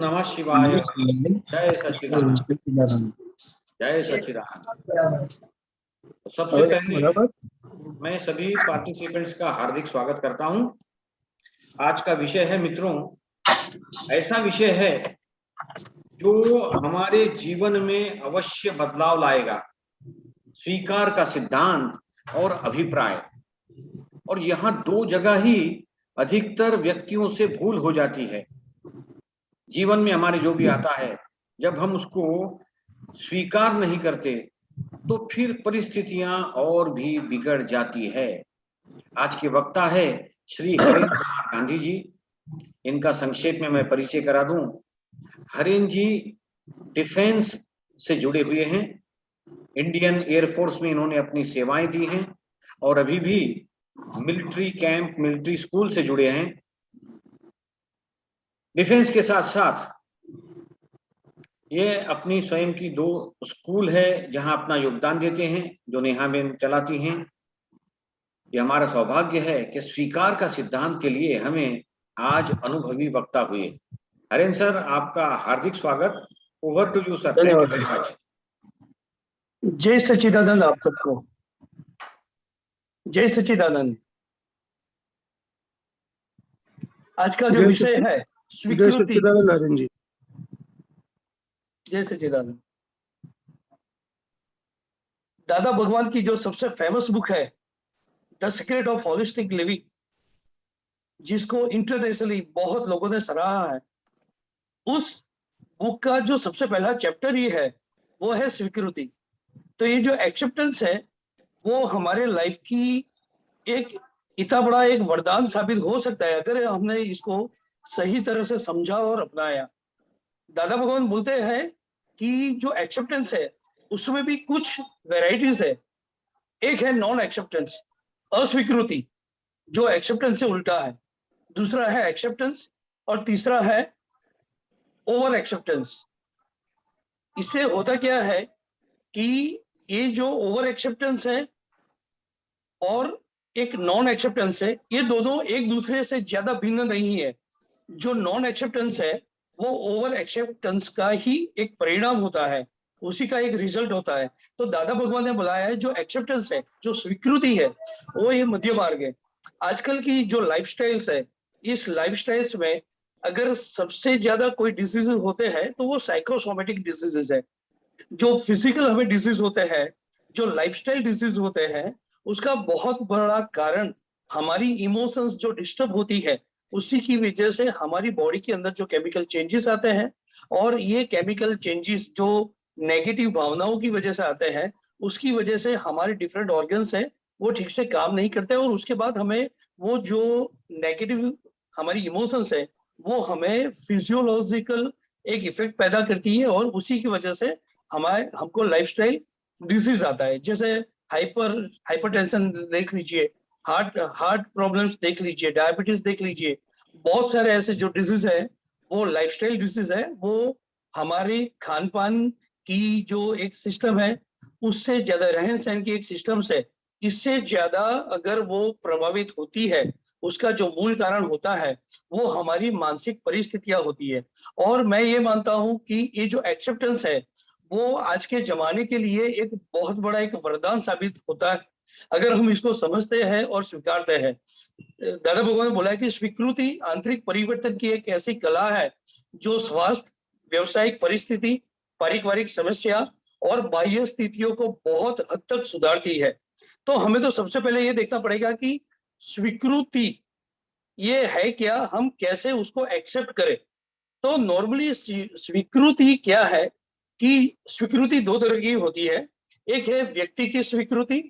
नमः शिवाय। जय सच्चिदानंद। जय सच्चिदानंद। सबसे पहले मैं सभी पार्टिसिपेंट्स का हार्दिक स्वागत करता हूं। आज का विषय है मित्रों, ऐसा विषय है जो हमारे जीवन में अवश्य बदलाव लाएगा। स्वीकार का सिद्धांत और अभिप्राय। और यहाँ दो जगह ही अधिकतर व्यक्तियों से भूल हो जाती है। जीवन में हमारे जो भी आता है, जब हम उसको स्वीकार नहीं करते तो फिर परिस्थितियां और भी बिगड़ जाती है। आज के वक्ता है श्री हरेंद्र कुमार गांधी जी। इनका संक्षेप में मैं परिचय करा दूं। हरेंद्र जी डिफेंस से जुड़े हुए हैं। इंडियन एयरफोर्स में इन्होंने अपनी सेवाएं दी हैं और अभी भी मिलिट्री कैंप, मिलिट्री स्कूल से जुड़े हैं। डिफेंस के साथ साथ ये अपनी स्वयं की दो स्कूल है जहां अपना योगदान देते हैं, जो नेहा बेन चलाती हैं। ये हमारा सौभाग्य है कि स्वीकार का सिद्धांत के लिए हमें आज अनुभवी वक्ता हुए। हरेंद्र सर, आपका हार्दिक स्वागत। Over to you sir. Thank you very much. जय सच्चिदानंद आप सबको। जय सच्चिदानंद। आज का जो विषय है स्वीकृति। जय सच्चिदानंद। दादा भगवान की जो सबसे फेमस बुक है the secret of holistic living, जिसको इंटरनेशनली बहुत लोगों ने सराहा है, उस बुक का जो सबसे पहला चैप्टर ही है वो है स्वीकृति। तो ये जो एक्सेप्टेंस है वो हमारे लाइफ की एक इतना बड़ा एक वरदान साबित हो सकता है अगर हमने इसको सही तरह से समझा और अपनाया। दादा भगवान बोलते हैं कि जो एक्सेप्टेंस है उसमें भी कुछ वेराइटीज है। एक है नॉन एक्सेप्टेंस, अस्वीकृति, जो एक्सेप्टेंस से उल्टा है। दूसरा है एक्सेप्टेंस और तीसरा है ओवर एक्सेप्टेंस। इससे होता क्या है कि ये जो ओवर एक्सेप्टेंस है और एक नॉन एक्सेप्टेंस है, ये दोनों एक दूसरे से ज्यादा भिन्न नहीं है। जो नॉन एक्सेप्टेंस है वो ओवर एक्सेप्टेंस का ही एक परिणाम होता है, उसी का एक रिजल्ट होता है। तो दादा भगवान ने बुलाया है जो एक्सेप्टेंस है, जो स्वीकृति है, वो ये मध्य मार्ग है। आजकल की जो लाइफस्टाइल्स है, इस लाइफस्टाइल्स में अगर सबसे ज्यादा कोई डिजीज होते हैं तो वो साइकोसोमेटिक डिजीजेस है। जो फिजिकल हमें डिजीज होते हैं, जो लाइफस्टाइल डिजीज होते हैं, उसका बहुत बड़ा कारण हमारी इमोशंस जो डिस्टर्ब होती है, उसी की वजह से हमारी बॉडी के अंदर जो केमिकल चेंजेस आते हैं, और ये केमिकल चेंजेस जो नेगेटिव भावनाओं की वजह से आते हैं, उसकी वजह से हमारे डिफरेंट ऑर्गन्स हैं वो ठीक से काम नहीं करते, और उसके बाद हमें वो जो नेगेटिव हमारी इमोशंस है वो हमें फिजियोलॉजिकल एक इफेक्ट पैदा करती है, और उसी की वजह से हमको लाइफस्टाइल डिजीज आता है। जैसे हाइपरटेंशन देख लीजिए, हार्ट प्रॉब्लम्स देख लीजिए, डायबिटीज देख लीजिए। बहुत सारे ऐसे जो डिजीज है वो लाइफस्टाइल डिजीज है। वो हमारे खान पान की जो एक सिस्टम है, उससे ज्यादा रहन सहन की एक सिस्टम से इससे ज्यादा अगर वो प्रभावित होती है, उसका जो मूल कारण होता है वो हमारी मानसिक परिस्थितियां होती है। और मैं ये मानता हूं कि ये जो एक्सेप्टेंस है वो आज के जमाने के लिए एक बहुत बड़ा एक वरदान साबित होता है अगर हम इसको समझते हैं और स्वीकारते हैं। दादा भगवान ने बोला है कि स्वीकृति आंतरिक परिवर्तन की एक ऐसी कला है जो स्वास्थ्य, व्यवसायिक परिस्थिति, पारिवारिक समस्या और बाह्य स्थितियों को बहुत हद तक सुधारती है। तो हमें तो सबसे पहले ये देखना पड़ेगा कि स्वीकृति ये है क्या, हम कैसे उसको एक्सेप्ट करें। तो नॉर्मली स्वीकृति क्या है कि स्वीकृति दो तरह की होती है। एक है व्यक्ति की स्वीकृति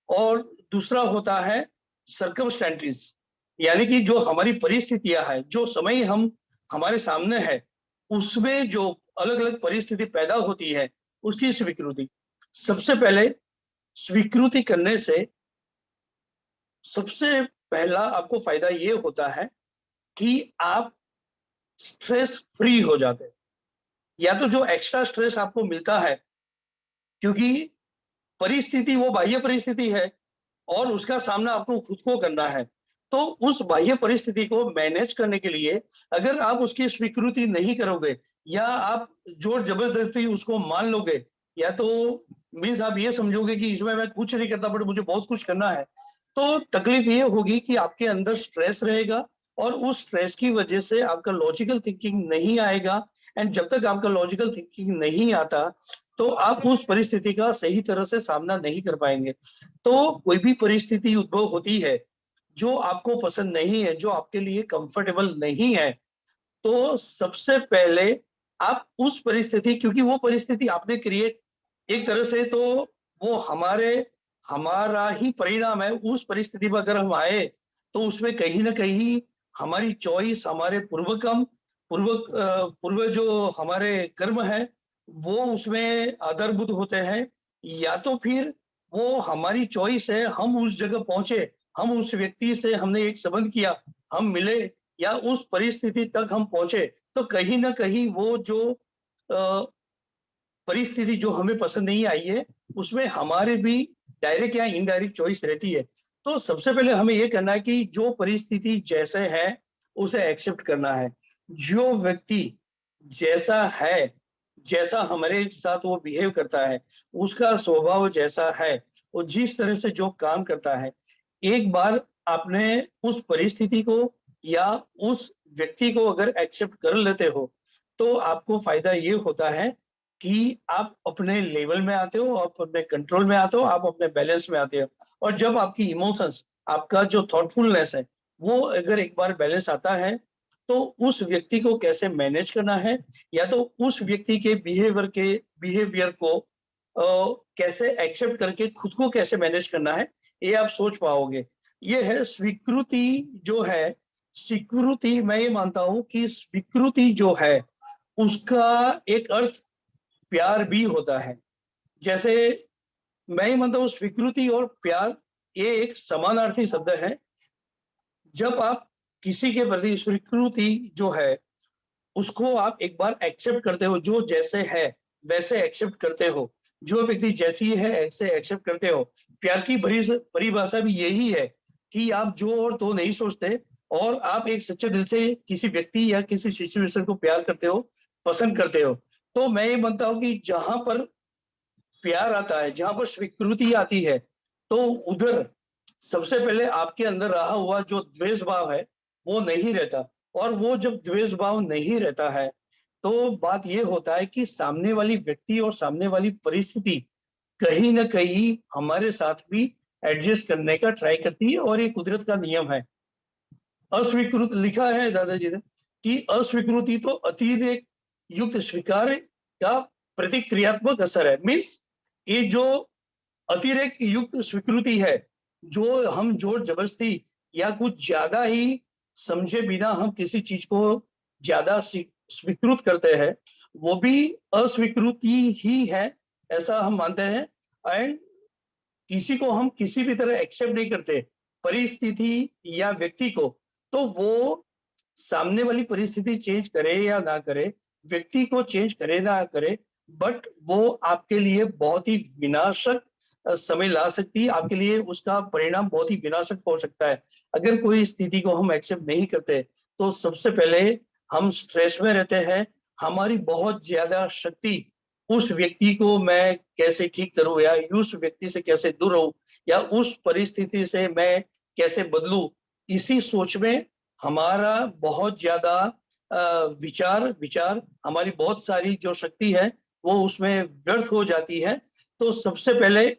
और दूसरा होता है सर्कमस्टेंसेस, यानी कि जो हमारी परिस्थितियां है, जो समय हम हमारे सामने है, उसमें जो अलग अलग परिस्थिति पैदा होती है, उसकी स्वीकृति। सबसे पहले स्वीकृति करने से सबसे पहला आपको फायदा ये होता है कि आप स्ट्रेस फ्री हो जाते हैं। या तो जो एक्स्ट्रा स्ट्रेस आपको मिलता है, क्योंकि परिस्थिति वो बाह्य परिस्थिति है और उसका सामना आपको खुद को करना है, तो उस बाह्य परिस्थिति को मैनेज करने के लिए अगर आप उसकी स्वीकृति नहीं करोगे या आप जोर जबरदस्ती उसको मान लोगे, या तो मीन्स आप ये समझोगे कि इसमें मैं कुछ नहीं करता बट मुझे बहुत कुछ करना है, तो तकलीफ ये होगी कि आपके अंदर स्ट्रेस रहेगा और उस स्ट्रेस की वजह से आपका लॉजिकल थिंकिंग नहीं आएगा। एंड जब तक आपका लॉजिकल थिंकिंग नहीं आता तो आप उस परिस्थिति का सही तरह से सामना नहीं कर पाएंगे। तो कोई भी परिस्थिति उद्भव होती है जो आपको पसंद नहीं है, जो आपके लिए कंफर्टेबल नहीं है, तो सबसे पहले आप उस परिस्थिति, क्योंकि वो परिस्थिति आपने क्रिएट एक तरह से, तो वो हमारा ही परिणाम है। उस परिस्थिति में अगर हम आए तो उसमें कहीं ना कहीं हमारी चॉइस, हमारे पूर्व जो हमारे कर्म है वो उसमें आधारभूत होते हैं, या तो फिर वो हमारी चॉइस है, हम उस जगह पहुंचे, हम उस व्यक्ति से हमने एक संबंध किया, हम मिले या उस परिस्थिति तक हम पहुंचे, तो कहीं ना कहीं वो जो परिस्थिति जो हमें पसंद नहीं आई है उसमें हमारे भी डायरेक्ट या इनडायरेक्ट चॉइस रहती है। तो सबसे पहले हमें ये करना है कि जो परिस्थिति जैसे है उसे एक्सेप्ट करना है। जो व्यक्ति जैसा है, जैसा हमारे साथ वो बिहेव करता है, उसका स्वभाव जैसा है, वो जिस तरह से जो काम करता है, एक बार आपने उस परिस्थिति को या उस व्यक्ति को अगर एक्सेप्ट कर लेते हो तो आपको फायदा ये होता है कि आप अपने लेवल में आते हो, आप अपने कंट्रोल में आते हो, आप अपने बैलेंस में आते हो। और जब आपकी इमोशंस, आपका जो थॉटफुलनेस है, वो अगर एक बार बैलेंस आता है तो उस व्यक्ति को कैसे मैनेज करना है या तो उस व्यक्ति के बिहेवियर को कैसे एक्सेप्ट करके खुद को कैसे मैनेज करना है, ये आप सोच पाओगे। ये है स्वीकृति जो है, स्वीकृति मैं ये मानता हूं कि स्वीकृति जो है उसका एक अर्थ प्यार भी होता है। जैसे मैं ये मानता हूँ स्वीकृति और प्यार ये एक समानार्थी शब्द है। जब आप किसी के प्रति स्वीकृति जो है उसको आप एक बार एक्सेप्ट करते हो, जो जैसे है वैसे एक्सेप्ट करते हो, जो व्यक्ति जैसी है ऐसे एक्सेप्ट करते हो। प्यार की परिभाषा भी यही है कि आप जो और तो नहीं सोचते और आप एक सच्चे दिल से किसी व्यक्ति या किसी सिचुएशन को प्यार करते हो, पसंद करते हो। तो मैं ये मानता हूँ कि जहां पर प्यार आता है, जहां पर स्वीकृति आती है, तो उधर सबसे पहले आपके अंदर रहा हुआ जो द्वेष भाव है वो नहीं रहता। और वो जब द्वेष भाव नहीं रहता है तो बात ये होता है कि सामने वाली व्यक्ति और सामने वाली परिस्थिति कहीं ना कहीं हमारे साथ भी एडजस्ट करने का ट्राई करती है, और ये कुदरत का नियम है। अस्वीकृत लिखा है दादाजी ने कि अस्वीकृति तो अतिरेक युक्त स्वीकार का प्रतिक्रियात्मक असर है। मीन्स ये जो अतिरेक युक्त स्वीकृति है, जो हम जोर जबरदस्ती या कुछ ज्यादा ही समझे बिना हम किसी चीज को ज्यादा स्वीकृत करते हैं, वो भी अस्वीकृति ही है, ऐसा हम मानते हैं। एंड किसी को हम किसी भी तरह एक्सेप्ट नहीं करते, परिस्थिति या व्यक्ति को, तो वो सामने वाली परिस्थिति चेंज करे या ना करे, व्यक्ति को चेंज करे ना करे, बट वो आपके लिए बहुत ही विनाशक समय ला सकती है, आपके लिए उसका परिणाम बहुत ही विनाशक हो सकता है। अगर कोई स्थिति को हम एक्सेप्ट नहीं करते तो सबसे पहले हम स्ट्रेस में रहते हैं, हमारी बहुत ज्यादा शक्ति उस व्यक्ति को मैं कैसे ठीक करूं या उस व्यक्ति से कैसे दूर रहूं या उस परिस्थिति से मैं कैसे बदलूं, इसी सोच में हमारा बहुत ज्यादा विचार विचार हमारी बहुत सारी जो शक्ति है वो उसमें व्यर्थ हो जाती है। तो सबसे पहले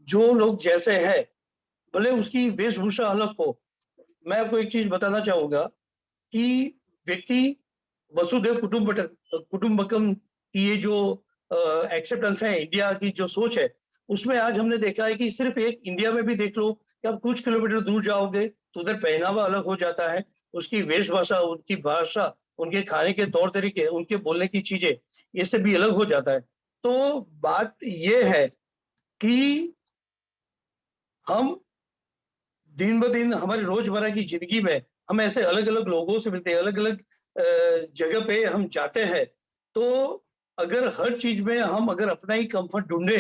जो लोग जैसे है, भले उसकी वेशभूषा अलग हो, मैं आपको एक चीज बताना चाहूंगा कि व्यक्ति वसुधैव कुटुंबकम की ये जो एक्सेप्टेंस है, इंडिया की जो सोच है, उसमें आज हमने देखा है कि सिर्फ एक इंडिया में भी देख लो कि आप कुछ किलोमीटर दूर जाओगे तो उधर पहनावा अलग हो जाता है, उसकी वेशभाषा, उनकी भाषा, उनके खाने के तौर तरीके, उनके बोलने की चीजें, ये सब भी अलग हो जाता है। तो बात ये है कि हम दिन ब दिन हमारी रोजमर्रा की जिंदगी में हम ऐसे अलग अलग लोगों से मिलते हैं, अलग अलग जगह पे हम जाते हैं। तो अगर हर चीज में हम अगर अपना ही कंफर्ट ढूंढे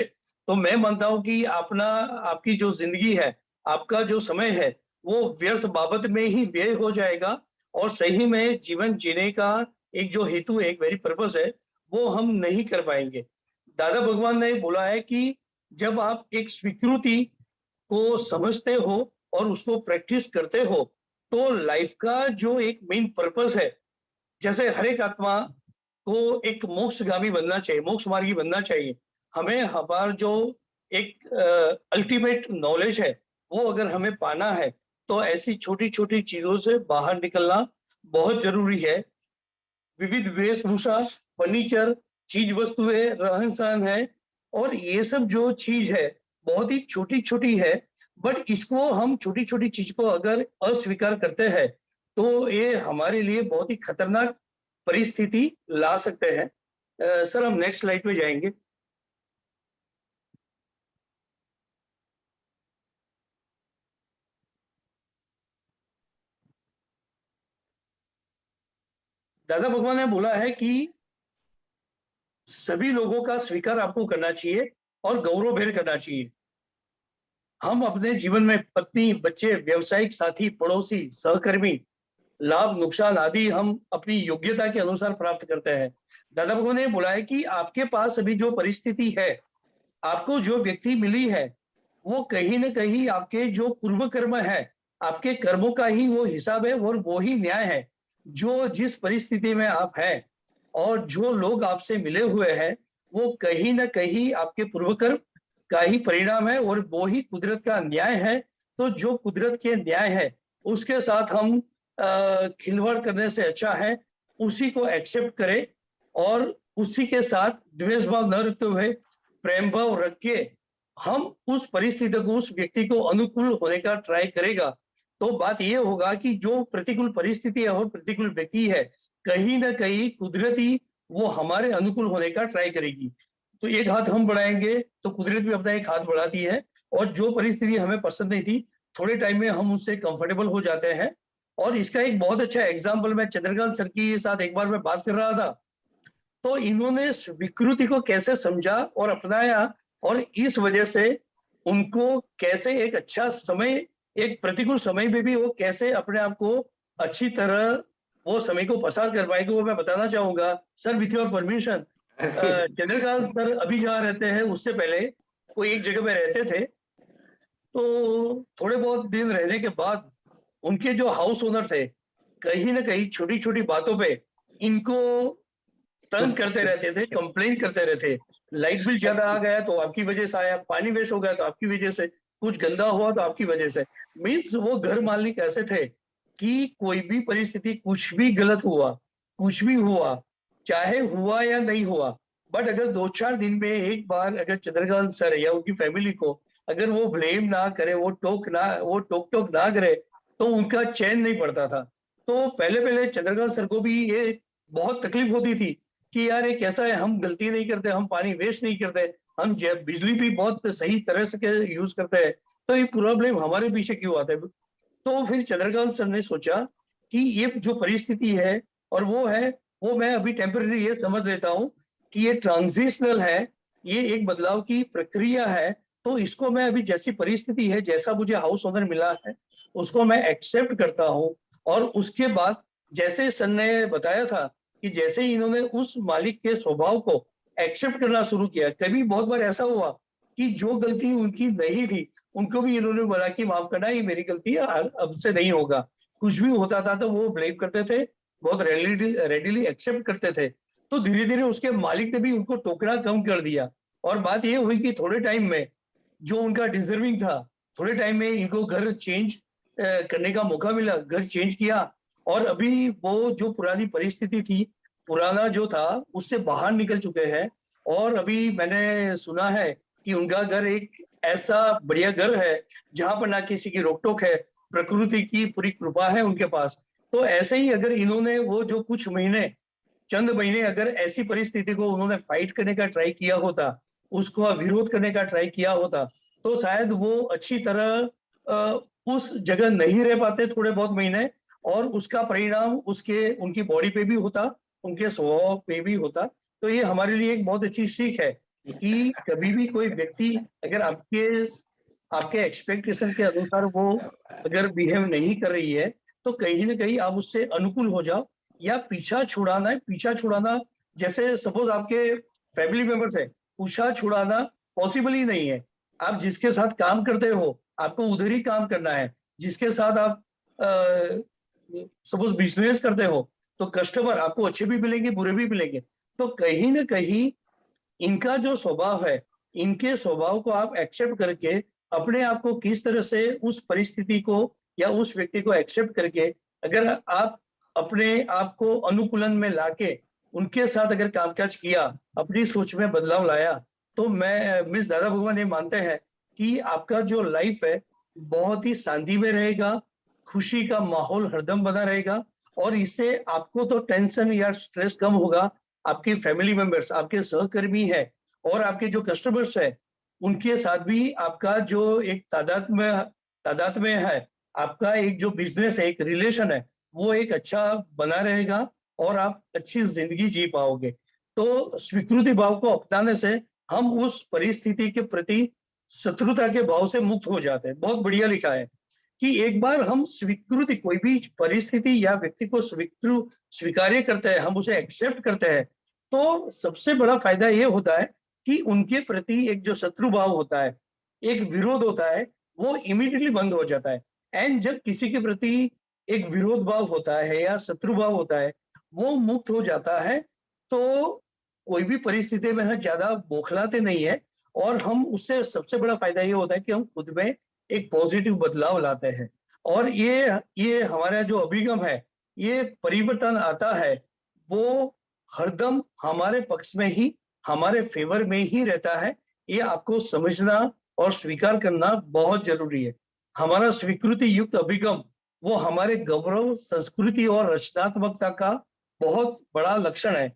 तो मैं मानता हूं कि अपना आपकी जो जिंदगी है, आपका जो समय है, वो व्यर्थ बाबत में ही व्यय हो जाएगा और सही में जीवन जीने का एक जो हेतु है, एक वेरी पर्पस है, वो हम नहीं कर पाएंगे। दादा भगवान ने बोला है कि जब आप एक स्वीकृति को समझते हो और उसको प्रैक्टिस करते हो, तो लाइफ का जो एक मेन पर्पस है, जैसे हर एक आत्मा को एक मोक्षगामी बनना चाहिए, मोक्ष मार्गी बनना चाहिए। हमें हमारा जो एक अल्टीमेट नॉलेज है, वो अगर हमें पाना है, तो ऐसी छोटी-छोटी चीज़ों से बाहर निकलना बहुत ज़रूरी है। विविध वेशभूषा, फर्नीचर, चीज वस्तुएं, रहन-सहन है और ये सब जो चीज है बहुत ही छोटी-छोटी है, बट इसको हम छोटी-छोटी चीज को अगर अस्वीकार करते हैं, तो ये हमारे लिए बहुत ही खतरनाक परिस्थिति ला सकते हैं। सर हम नेक्स्ट स्लाइड पे जाएंगे। दादा भगवान ने बोला है कि सभी लोगों का स्वीकार आपको करना चाहिए और गौरवभेर करना चाहिए। हम अपने जीवन में पत्नी, बच्चे, व्यावसायिक साथी, पड़ोसी, सहकर्मी, लाभ नुकसान आदि हम अपनी योग्यता के अनुसार प्राप्त करते हैं। दादा भगवान ने बोला है कि आपके पास अभी जो परिस्थिति है, आपको जो व्यक्ति मिली है, वो कहीं न कहीं आपके जो पूर्व कर्म है, आपके कर्मों का ही वो हिसाब है और वो ही न्याय है। जो जिस परिस्थिति में आप हैं और जो लोग आपसे मिले हुए हैं, वो कहीं न कहीं आपके पूर्व कर्म का ही परिणाम है और वो ही कुदरत का न्याय है। तो जो कुदरत के न्याय है, उसके साथ हम खिलवाड़ करने से अच्छा है, उसी को एक्सेप्ट करें और उसी के साथ द्वेष भाव न रखते हुए प्रेम भाव रख के हम उस परिस्थिति को, उस व्यक्ति को अनुकूल होने का ट्राई करेगा, तो बात ये होगा कि जो प्रतिकूल परिस्थिति है और प्रतिकूल व्यक्ति है, कहीं न कहीं कुदरती वो हमारे अनुकूल होने का ट्राई करेगी। तो एक हाथ हम बढ़ाएँगे, तो कुदरत भी अपना एक हाथ बढ़ाती है और जो परिस्थिति हमें पसंद नहीं थी, थोड़े टाइम में हम उससे कंफर्टेबल हो जाते हैं। और इसका एक बहुत अच्छा एग्जाम्पल मैं चंद्रकांत सर के साथ एक बार मैं बात कर रहा था, तो इन्होंने विकृति को कैसे समझा और अपनाया और इस वजह से उनको कैसे एक अच्छा समय, एक प्रतिकूल समय में भी वो कैसे अपने आप को अच्छी तरह वो समय को पसार कर पाएंगे, वो मैं बताना चाहूंगा। Sir with your permission, Chandrakant sir अभी जहाँ रहते हैं उससे पहले कोई एक जगह पे रहते थे, तो थोड़े बहुत दिन रहने के बाद उनके जो हाउस ओनर थे, कहीं न कहीं छोटी-छोटी बातों पे इनको तंग करते रहते थे, कंप्लेन करते रहते। लाइट बिल ज़्यादा आ गया तो आपकी वजह से आया, पानी वेस्ट हो गया तो आपकी वजह से, कुछ गंदा हुआ तो आपकी वजह से। मीन्स वो घर मालिक ऐसे थे कि कोई भी परिस्थिति, कुछ भी गलत हुआ, कुछ भी हुआ, चाहे हुआ या नहीं हुआ, बट अगर 2-4 दिन में एक बार अगर चंद्रकांत सर या उनकी फैमिली को अगर वो ब्लेम ना करे, वो टोक-टोक ना करे, तो उनका चैन नहीं पड़ता था। तो पहले-पहले चंद्रकांत सर को भी ये बहुत तकलीफ होती थी कि यार ये कैसा है, हम गलती नहीं करते, हम पानी वेस्ट नहीं करते, हम बिजली भी बहुत सही तरह से यूज करते हैं, तो ये पूरा ब्लेम हमारे पीछे क्यों आता है। तो फिर चंद्रकांत सर ने सोचा कि ये जो परिस्थिति है और वो है, वो मैं अभी टेम्पररी ये समझ लेता हूँ कि ये ट्रांजिशनल है, ये एक बदलाव की प्रक्रिया है। तो इसको मैं अभी जैसी परिस्थिति है, जैसा मुझे हाउस ओनर मिला है, उसको मैं एक्सेप्ट करता हूँ। और उसके बाद जैसे सर ने बताया था कि जैसे ही इन्होंने उस मालिक के स्वभाव को एक्सेप्ट करना शुरू किया, कभी बहुत बार ऐसा हुआ कि जो गलती उनकी नहीं थी, उनको भी इन्होंने बोला कि माफ करना, ये मेरी गलती है, अब से नहीं होगा। कुछ भी होता था तो वो ब्लेम करते थे, बहुत रेडिली एक्सेप्ट करते थे। तो धीरे-धीरे उसके मालिक ने भी उनको टोकना कम कर दिया और बात ये हुई कि थोड़े टाइम में जो उनका डिजर्विंग था, थोड़े टाइम में इनको घर चेंज करने का मौका मिला, घर चेंज किया और अभी वो जो पुरानी परिस्थिति थी, पुराना जो था, उससे बाहर निकल चुके हैं। और अभी मैंने सुना है कि उनका घर एक ऐसा बढ़िया घर है, जहाँ पर ना किसी की रोक-टोक है, प्रकृति की पूरी कृपा है उनके पास। तो ऐसे ही अगर इन्होंने वो जो कुछ महीने, चंद महीने अगर ऐसी परिस्थिति को उन्होंने फाइट करने का ट्राई किया होता, उसको विरोध करने का ट्राई किया होता, तो शायद वो अच्छी तरह उस जगह नहीं रह पाते थोड़े बहुत महीने और उसका परिणाम उसके उनकी बॉडी पे भी होता, उनके स्वभाव पे भी होता। तो ये हमारे लिए एक बहुत अच्छी सीख है कि कभी भी कोई व्यक्ति अगर आपके आपके एक्सपेक्टेशन के अनुसार वो अगर बिहेव नहीं कर रही है, तो कहीं ना कहीं आप उससे अनुकूल हो जाओ, या पीछा छुड़ाना है। पीछा छुड़ाना, जैसे सपोज आपके फैमिली मेंबर्स है, पीछा छुड़ाना पॉसिबल ही नहीं है। आप जिसके साथ काम करते हो, आपको उधर ही काम करना है। जिसके साथ आप सपोज बिजनेस करते हो, तो कस्टमर आपको अच्छे भी मिलेंगे, बुरे भी मिलेंगे। तो कहीं ना कहीं इनका जो स्वभाव है, इनके स्वभाव को आप एक्सेप्ट करके अपने आप को किस तरह से उस परिस्थिति को या उस व्यक्ति को एक्सेप्ट करके, अगर आप अपने आप को अनुकूलन में लाके उनके साथ अगर कामकाज किया, अपनी सोच में बदलाव लाया, तो मैं मिस दादा भगवान ये मानते हैं कि आपका जो लाइफ है बहुत ही शांति में रहेगा, खुशी का माहौल हरदम बना रहेगा। और इससे आपको तो टेंशन या स्ट्रेस कम होगा, आपके फैमिली मेंबर्स, आपके सहकर्मी है और आपके जो कस्टमर्स है, उनके साथ भी आपका जो एक तादाद में है, आपका एक जो बिजनेस है, एक रिलेशन है, वो एक अच्छा बना रहेगा और आप अच्छी जिंदगी जी पाओगे। तो स्वीकृति भाव को अपनाने से हम उस परिस्थिति के प्रति शत्रुता के भाव से मुक्त हो जाते हैं। बहुत बढ़िया लिखा है कि एक बार हम स्वीकृति, कोई भी परिस्थिति या व्यक्ति को स्वीकार्य करते हैं, हम उसे एक्सेप्ट करते हैं, तो सबसे बड़ा फायदा ये होता है कि उनके प्रति एक जो शत्रु भाव होता है, एक विरोध होता है, वो इमीडिएटली बंद हो जाता है। एंड जब किसी के प्रति एक विरोध भाव होता है या शत्रु भाव होता है, वो मुक्त हो जाता है, तो कोई भी परिस्थिति में हम ज्यादा बौखलाते नहीं है। और हम उससे सबसे बड़ा फायदा ये होता है कि हम खुद में एक पॉजिटिव बदलाव लाते हैं। और ये हमारा जो अभिगम है, ये परिवर्तन आता है, वो हरदम हमारे पक्ष में ही, हमारे फेवर में ही रहता है। ये आपको समझना और स्वीकार करना बहुत जरूरी है। हमारा स्वीकृति युक्त अभिगम वो हमारे गौरव, संस्कृति और रचनात्मकता का बहुत बड़ा लक्षण है।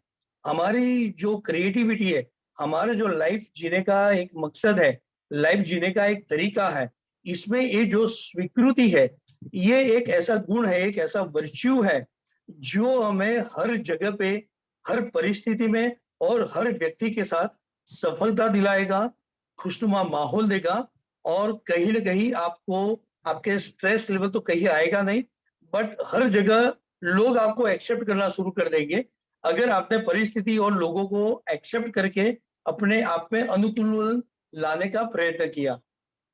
हमारी जो क्रिएटिविटी है, हमारे जो लाइफ जीने का एक मकसद है, लाइफ जीने का एक तरीका है, इसमें ये जो स्वीकृति है, ये एक ऐसा गुण है, एक ऐसा वर्च्यू है, जो हमें हर जगह पे, हर परिस्थिति में और हर व्यक्ति के साथ सफलता दिलाएगा, खुशनुमा माहौल देगा। और कहीं ना कहीं आपको, आपके स्ट्रेस लेवल तो कहीं आएगा नहीं, बट हर जगह लोग आपको एक्सेप्ट करना शुरू कर देंगे, अगर आपने परिस्थिति और लोगों को एक्सेप्ट करके अपने आप में अनुकूलन लाने का प्रयत्न किया।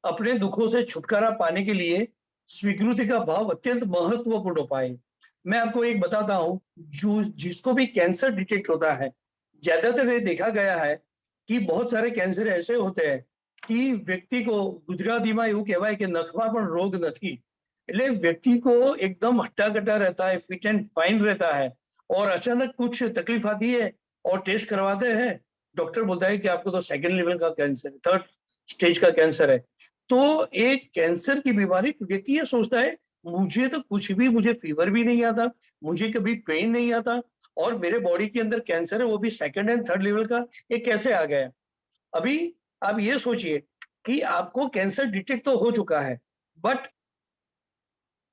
अपने दुखों से छुटकारा पाने के लिए स्वीकृति का भाव अत्यंत महत्वपूर्ण उपाय है। मैं आपको एक बताता हूँ, जो जिसको भी कैंसर डिटेक्ट होता है, ज्यादातर ये देखा गया है कि बहुत सारे कैंसर ऐसे होते हैं कि व्यक्ति को गुजरातीમાં એવું કહેવાય કે નખમાં પણ રોગ નથી, એટલે व्यक्ति को एकदम हट्टा-कट्टा रहता है, फिट एंड फाइन रहता है, और अचानक कुछ तकलीफ आती है और टेस्ट करवाते हैं, डॉक्टर बोलता है कि आपको तो सेकंड लेवल का कैंसर है, थर्ड स्टेज का कैंसर है। तो एक कैंसर की बीमारी, व्यक्ति ये सोचता है मुझे तो कुछ भी, मुझे फीवर भी नहीं आता, मुझे कभी पेन नहीं आता, और मेरे बॉडी के अंदर कैंसर है, वो भी सेकंड एंड थर्ड लेवल का, ये कैसे आ गया? अभी आप ये सोचिए कि आपको कैंसर डिटेक्ट तो हो चुका है, बट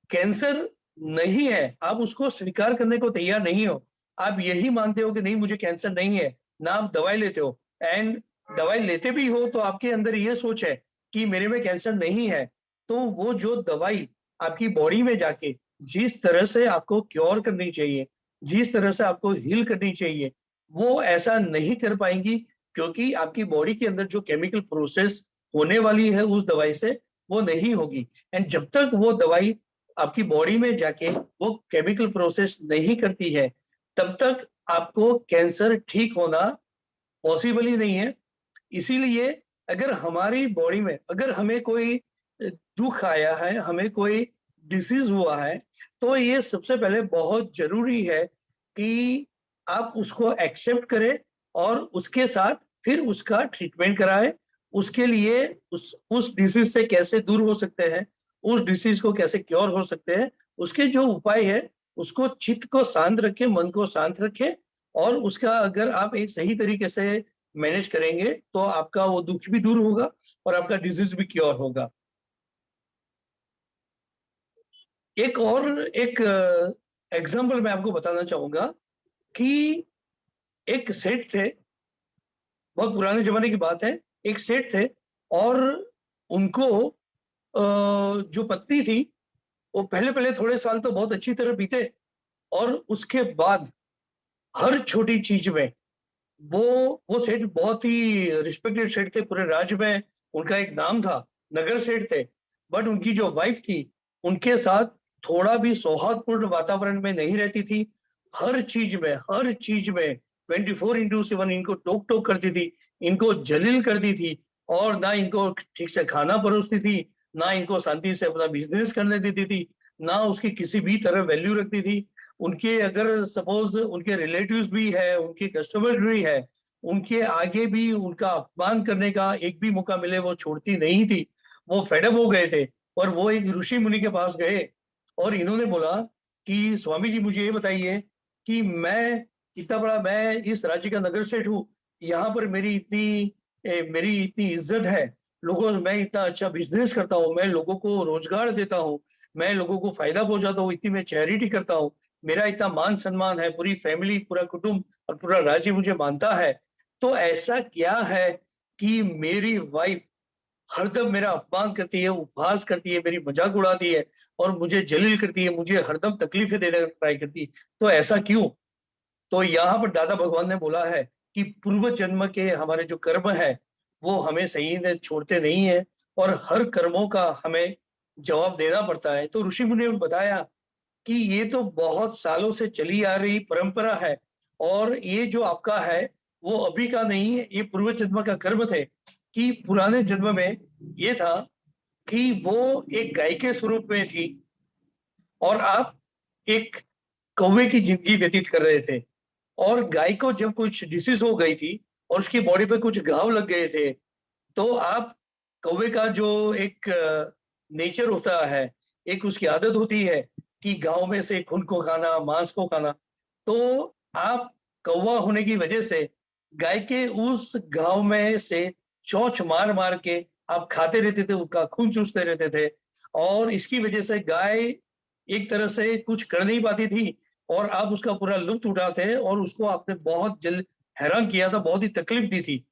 कैंसर नहीं है, आप उसको स्वीकार करने को तैयार नहीं हो। आप यही मानते हो कि नहीं मुझे कैंसर नहीं है, ना आप दवाई लेते हो, एंड दवाई लेते भी हो तो आपके अंदर ये सोच है कि मेरे में कैंसर नहीं है। तो वो जो दवाई आपकी बॉडी में जाके जिस तरह से आपको क्योर करनी चाहिए, जिस तरह से आपको हील करनी चाहिए, वो ऐसा नहीं कर पाएंगी, क्योंकि आपकी बॉडी के अंदर जो केमिकल प्रोसेस होने वाली है उस दवाई से, वो नहीं होगी। एंड जब तक वो दवाई आपकी बॉडी में जाके वो केमिकल प्रोसेस नहीं करती है, तब तक आपको कैंसर ठीक होना पॉसिबल ही नहीं है। इसीलिए अगर हमारी बॉडी में, अगर हमें कोई दुख आया है, हमें कोई डिसीज हुआ है, तो ये सबसे पहले बहुत जरूरी है कि आप उसको एक्सेप्ट करें और उसके साथ फिर उसका ट्रीटमेंट कराएं। उसके लिए उस डिसीज से कैसे दूर हो सकते हैं, उस डिसीज को कैसे क्योर हो सकते हैं, उसके जो उपाय है, उसको चित्त को शांत रखें, मन को शांत रखें, और उसका अगर आप एक सही तरीके से मैनेज करेंगे, तो आपका वो दुख भी दूर होगा और आपका डिजीज भी क्योर होगा। एक और एक एग्जांपल मैं आपको बताना चाहूंगा कि एक सेठ थे, बहुत पुराने जमाने की बात है। एक सेठ थे और उनको जो पत्नी थी वो पहले थोड़े साल तो बहुत अच्छी तरह बीते, और उसके बाद हर छोटी चीज में वो वो सेठ बहुत ही रिस्पेक्टेड सेठ थे पूरे राज्य में। उनका एक नाम था, नगर सेठ थे। बट उनकी जो वाइफ थी, उनके साथ थोड़ा भी सौहार्दपूर्ण वातावरण में नहीं रहती थी। हर चीज में 24/7 इनको टोक टोक करती थी, इनको जलील करती थी, और ना इनको ठीक से खाना परोसती थी, ना इनको शांति से अपना बिजनेस करने देती थी, ना उसकी किसी भी तरह वैल्यू रखती थी। उनके अगर सपोज उनके रिलेटिव्स भी है, उनके कस्टमर भी है, उनके आगे भी उनका अपमान करने का एक भी मौका मिले वो छोड़ती नहीं थी। वो फेडअप हो गए थे और वो एक ऋषि मुनि के पास गए, और इन्होंने बोला कि स्वामी जी मुझे ये बताइए कि मैं इस राज्य का नगर सेठ हूँ, यहाँ पर मेरी इतनी इज्जत है, लोगों मैं इतना अच्छा बिजनेस करता हूँ, मैं लोगों को रोजगार देता हूँ, मैं लोगों को फायदा पहुंचाता हूँ, इतनी मैं चैरिटी करता हूँ, मेरा इतना मान सम्मान है, पूरी फैमिली, पूरा कुटुंब और पूरा राज्य मुझे मानता है। तो ऐसा क्या है कि मेरी वाइफ हरदम मेरा अपमान करती है, उपहास करती है, मेरी मजाक उड़ाती है और मुझे जलील करती है, मुझे हरदम तकलीफें देने का ट्राई करती है, तो ऐसा क्यों? तो यहाँ पर दादा भगवान ने बोला है कि पूर्व जन्म के हमारे जो कर्म है वो हमें सही में छोड़ते नहीं है, और हर कर्मों का हमें जवाब देना पड़ता है। तो ऋषि मुनि ने बताया कि ये तो बहुत सालों से चली आ रही परंपरा है, और ये जो आपका है वो अभी का नहीं है, ये पूर्व जन्म का कर्म थे। कि पुराने जन्म में ये था कि वो एक गाय के स्वरूप में थी, और आप एक कौवे की जिंदगी व्यतीत कर रहे थे, और गाय को जब कुछ डिसीज हो गई थी और उसकी बॉडी पे कुछ घाव लग गए थे, तो आप कौवे का जो एक नेचर होता है, एक उसकी आदत होती है कि गांव में से खून को खाना, मांस को खाना। तो आप कौवा होने की वजह से गाय के उस घाव में से चोंच मार मार के आप खाते रहते थे, उसका खून चूसते रहते थे, और इसकी वजह से गाय एक तरह से कुछ कर नहीं पाती थी, और आप उसका पूरा लुत्फ उठाते, और उसको आपने बहुत जल्द हैरान किया था, बहुत ही तकलीफ दी थी।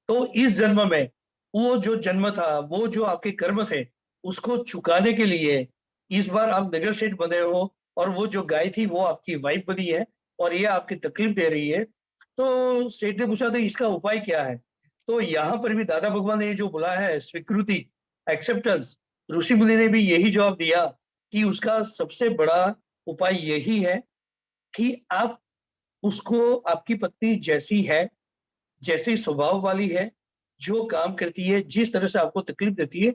तो इस जन्म में वो जो जन्म था, वो जो आपके कर्म थे, उसको चुकाने के लिए इस बार आप नगर सेठ बने हो, और वो जो गाय थी वो आपकी वाइफ बनी है, और ये आपकी तकलीफ दे रही है। तो सेठ ने पूछा, तो इसका उपाय क्या है? तो यहाँ पर भी दादा भगवान ने ये जो बोला है स्वीकृति, एक्सेप्टेंस, ऋषि मुनि ने भी यही जवाब दिया कि उसका सबसे बड़ा उपाय यही है कि आप उसको, आपकी पत्नी जैसी है, जैसे स्वभाव वाली है, जो काम करती है, जिस तरह से आपको तकलीफ देती है,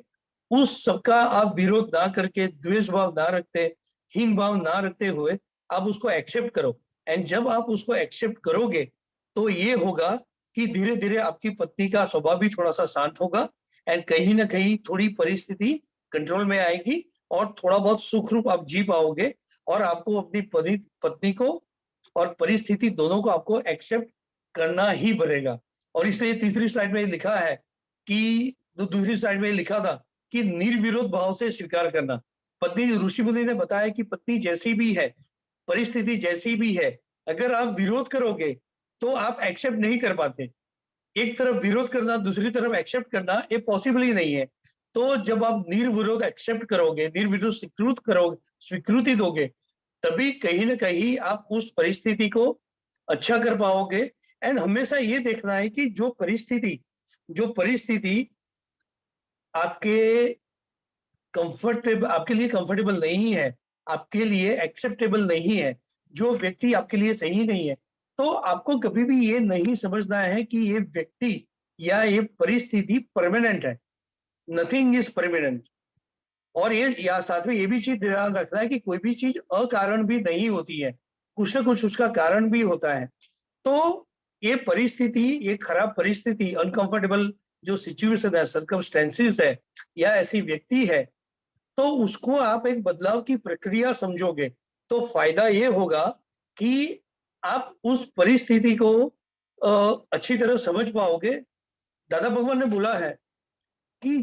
उस सबका आप विरोध ना करके, द्वेष भाव ना रखते, हीन भाव ना रखते हुए आप उसको एक्सेप्ट करो। एंड जब आप उसको एक्सेप्ट करोगे तो ये होगा कि धीरे धीरे आपकी पत्नी का स्वभाव भी थोड़ा सा शांत होगा, एंड कहीं ना कहीं थोड़ी परिस्थिति कंट्रोल में आएगी, और थोड़ा बहुत सुख रूप आप जी पाओगे, और आपको अपनी पत्नी को और परिस्थिति दोनों को आपको एक्सेप्ट करना ही पड़ेगा। और इसलिए तीसरी स्लाइड में लिखा है कि, दूसरी स्लाइड में लिखा था कि निर्विरोध भाव से स्वीकार करना। पत्नी, ऋषि मुनि ने बताया कि पत्नी जैसी भी है, परिस्थिति जैसी भी है, अगर आप विरोध करोगे तो आप एक्सेप्ट नहीं कर पाते। एक तरफ विरोध करना, दूसरी तरफ एक्सेप्ट करना, ये पॉसिबल ही नहीं है। तो जब आप निर्विरोध एक्सेप्ट करोगे, निर्विरोध स्वीकृत करोगे, स्वीकृति दोगे, तभी कहीं ना कहीं आप उस परिस्थिति को अच्छा कर पाओगे। एंड हमेशा ये देखना है कि जो परिस्थिति आपके आपके लिए कंफर्टेबल नहीं है, आपके लिए एक्सेप्टेबल नहीं है, जो व्यक्ति आपके लिए सही नहीं है, तो आपको कभी भी ये नहीं समझना है कि ये व्यक्ति या ये परिस्थिति परमानेंट है। Nothing is permanent. और ये, या साथ में ये भी चीज ध्यान रखना है कि कोई भी चीज अकारण भी नहीं होती है, कुछ ना कुछ उसका कारण भी होता है। तो ये परिस्थिति, ये खराब परिस्थिति, अनकंफर्टेबल जो सिचुएशन है, सर्कमस्टेंसेस है, या ऐसी व्यक्ति है, तो उसको आप एक बदलाव की प्रक्रिया समझोगे, तो फायदा ये होगा कि आप उस परिस्थिति को अच्छी तरह समझ पाओगे। दादा भगवान ने बोला है कि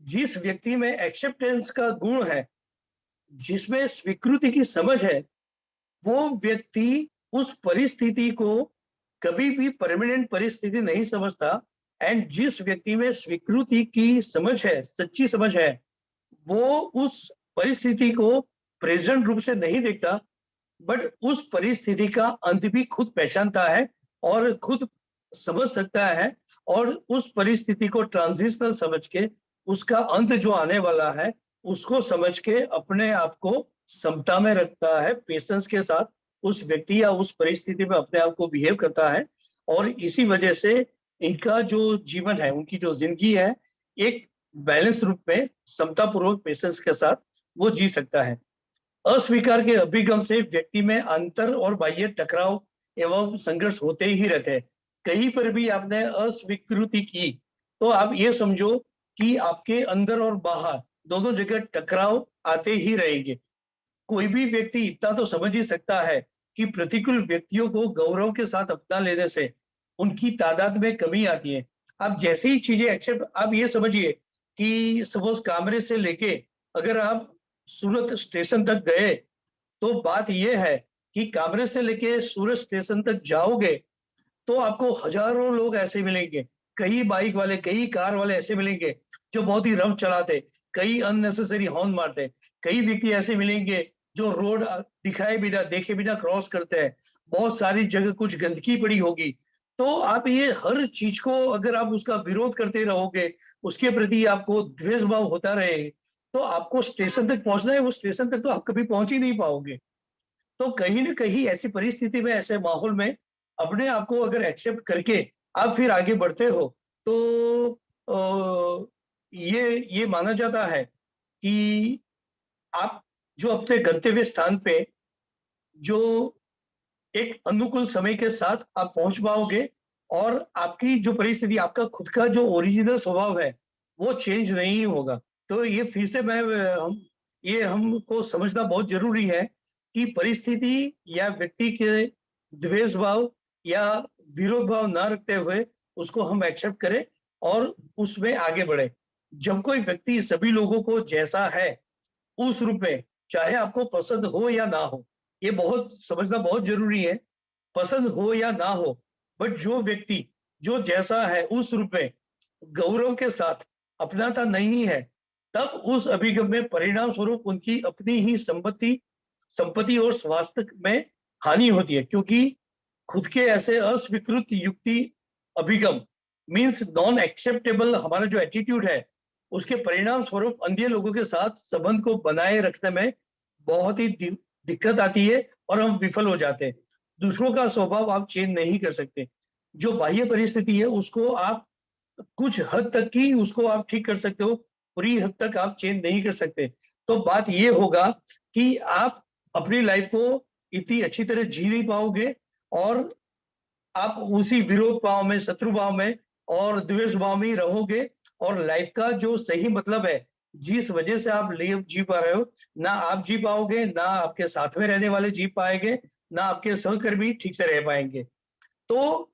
जिस व्यक्ति में एक्सेप्टेंस का गुण है, जिसमें स्वीकृति की समझ है, वो व्यक्ति उस परिस्थिति को कभी भी परमानेंट परिस्थिति नहीं समझता, एंड जिस व्यक्ति में स्वीकृति की समझ है, सच्ची समझ है, वो उस परिस्थिति को प्रेजेंट रूप से नहीं देखता, बट उस परिस्थिति का अंत भी खुद पहचानता है और खुद समझ सकता है, और उस परिस्थिति को ट्रांजिशनल समझ के उसका अंत जो आने वाला है उसको समझ के अपने आप को समता में रखता है, पेशेंस के साथ उस व्यक्ति या उस परिस्थिति में अपने आप को बिहेव करता है। और इसी वजह से इनका जो जीवन है, उनकी जो जिंदगी है, एक बैलेंस रूप में समता पूर्वक पेशेंस के साथ वो जी सकता है। अस्वीकार के अभिगम से व्यक्ति में अंतर और बाह्य टकराव एवं संघर्ष होते ही रहते हैं। कहीं पर भी आपने अस्वीकृति की तो आप ये समझो कि आपके अंदर और बाहर दोनों जगह टकराव आते ही रहेंगे। कोई भी व्यक्ति इतना तो समझ ही सकता है कि प्रतिकूल व्यक्तियों को गौरव के साथ अपना लेने से उनकी तादाद में कमी आती है। आप जैसे ही चीजें एक्सेप्ट, आप ये समझिए कि सपोज कामरे से लेके अगर आप सूरत स्टेशन तक गए, तो बात यह है कि कामरे से लेके सूरत स्टेशन तक जाओगे तो आपको हजारों लोग ऐसे मिलेंगे, कई बाइक वाले, कई कार वाले ऐसे मिलेंगे जो बहुत ही रफ चलाते, कई अननेसेसरी हॉर्न मारते, कई व्यक्ति ऐसे मिलेंगे जो रोड दिखाए बिना, देखे बिना क्रॉस करते हैं, बहुत सारी जगह कुछ गंदगी पड़ी होगी। तो आप ये हर चीज को अगर आप उसका विरोध करते रहोगे, उसके प्रति आपको द्वेष भाव होता रहे, तो आपको स्टेशन तक पहुंचना है, वो स्टेशन तक तो आप कभी पहुंच ही नहीं पाओगे। तो कहीं ना कहीं ऐसी परिस्थिति में, ऐसे माहौल में अपने आप को अगर एक्सेप्ट करके आप फिर आगे बढ़ते हो, तो ये माना जाता है कि आप जो अपने गंतव्य स्थान पे जो एक अनुकूल समय के साथ आप पहुंच पाओगे, और आपकी जो परिस्थिति, आपका खुद का जो ओरिजिनल स्वभाव है वो चेंज नहीं होगा। तो ये फिर से ये हमको समझना बहुत जरूरी है कि परिस्थिति या व्यक्ति के द्वेष भाव या विरोध भाव ना रखते हुए उसको हम एक्सेप्ट करें और उसमें आगे बढ़े। जब कोई व्यक्ति सभी लोगों को जैसा है उस रूप में, चाहे आपको पसंद हो या ना हो, ये बहुत समझना बहुत जरूरी है, पसंद हो या ना हो, बट जो व्यक्ति जो जैसा है उस रूप में गौरव के साथ अपनाता नहीं है, तब उस अभिगम में परिणाम स्वरूप उनकी अपनी ही संपत्ति और स्वास्थ्य में हानि होती है। क्योंकि खुद के ऐसे अस्वीकृत युक्ति अभिगम मीन्स नॉन एक्सेप्टेबल हमारा जो एटीट्यूड है, उसके परिणाम स्वरूप अन्य लोगों के साथ संबंध को बनाए रखने में बहुत ही दिक्कत आती है और हम विफल हो जाते हैं। दूसरों का स्वभाव आप चेंज नहीं कर सकते, जो बाह्य परिस्थिति है उसको आप कुछ हद तक ही उसको आप ठीक कर सकते हो, पूरी हद तक आप चेंज नहीं कर सकते। तो बात ये होगा कि आप अपनी लाइफ को इतनी अच्छी तरह जी नहीं पाओगे और आप उसी विरोध भाव में, शत्रु भाव में और द्वेष भाव में ही रहोगे, और लाइफ का जो सही मतलब है, जिस वजह से आप जी पा रहे हो, ना आप जी पाओगे, ना आपके साथ में रहने वाले जी पाएंगे, ना आपके सहकर्मी ठीक से रह पाएंगे। तो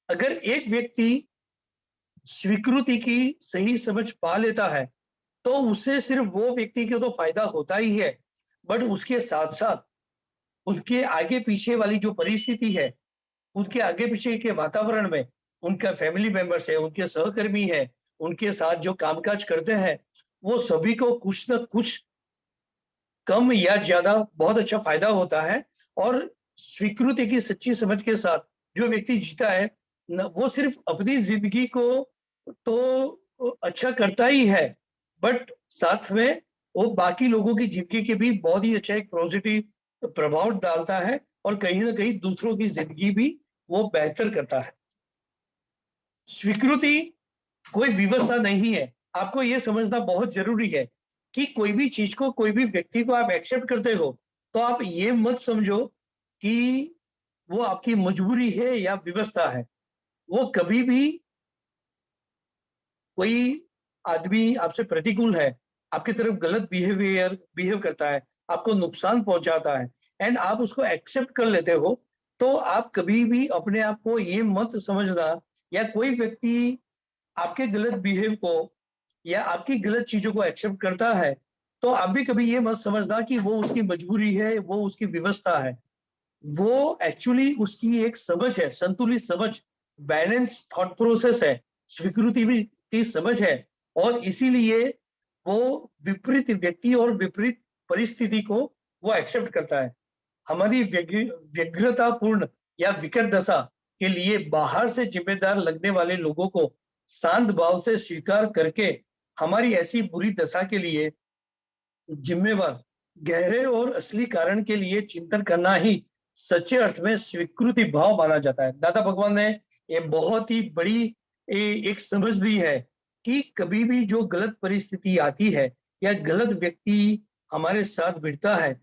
अगर एक व्यक्ति स्वीकृति की सही समझ पा लेता है तो उससे सिर्फ वो व्यक्ति को तो फायदा होता ही है, बट उसके साथ साथ उनके आगे पीछे वाली जो परिस्थिति है, उनके आगे पीछे के वातावरण में उनका फैमिली मेंबर्स है, उनके सहकर्मी है, उनके साथ जो कामकाज करते हैं, वो सभी को कुछ न कुछ कम या ज्यादा बहुत अच्छा फायदा होता है। और स्वीकृति की सच्ची समझ के साथ जो व्यक्ति जीता है वो सिर्फ अपनी जिंदगी को तो अच्छा करता ही है, बट साथ में वो बाकी लोगों की जिंदगी के भी बहुत ही अच्छा एक पॉजिटिव प्रभाव डालता है और कहीं ना कहीं दूसरों की जिंदगी भी वो बेहतर करता है। स्वीकृति कोई व्यवस्था नहीं है। आपको ये समझना बहुत जरूरी है कि कोई भी चीज को, कोई भी व्यक्ति को आप एक्सेप्ट करते हो तो आप ये मत समझो कि वो आपकी मजबूरी है या व्यवस्था है। वो कभी भी कोई आदमी आपसे प्रतिकूल है, आपकी तरफ गलत बिहेव करता है, आपको नुकसान पहुंचाता है एंड आप उसको एक्सेप्ट कर लेते हो, तो आप कभी भी अपने आप को ये मत समझना, या कोई व्यक्ति आपके गलत बिहेव को या आपकी गलत चीजों को एक्सेप्ट करता है तो आप भी कभी ये मत समझना कि वो उसकी मजबूरी है, वो उसकी व्यवस्था है। वो एक्चुअली उसकी एक समझ है, संतुलित समझ, बैलेंस थॉट प्रोसेस है स्वीकृति भी की समझ है, और इसीलिए वो विपरीत व्यक्ति और विपरीत परिस्थिति को वो एक्सेप्ट करता है। हमारी व्यग्रतापूर्ण या विकट दशा के लिए बाहर से जिम्मेदार लगने वाले लोगों को शांत भाव से स्वीकार करके हमारी ऐसी बुरी दशा के लिए जिम्मेवार गहरे और असली कारण के लिए चिंतन करना ही सच्चे अर्थ में स्वीकृति भाव माना जाता है। दादा भगवान ने ये बहुत ही बड़ी एक समझ दी है कि कभी भी जो गलत परिस्थिति आती है या गलत व्यक्ति हमारे साथ भिड़ता है,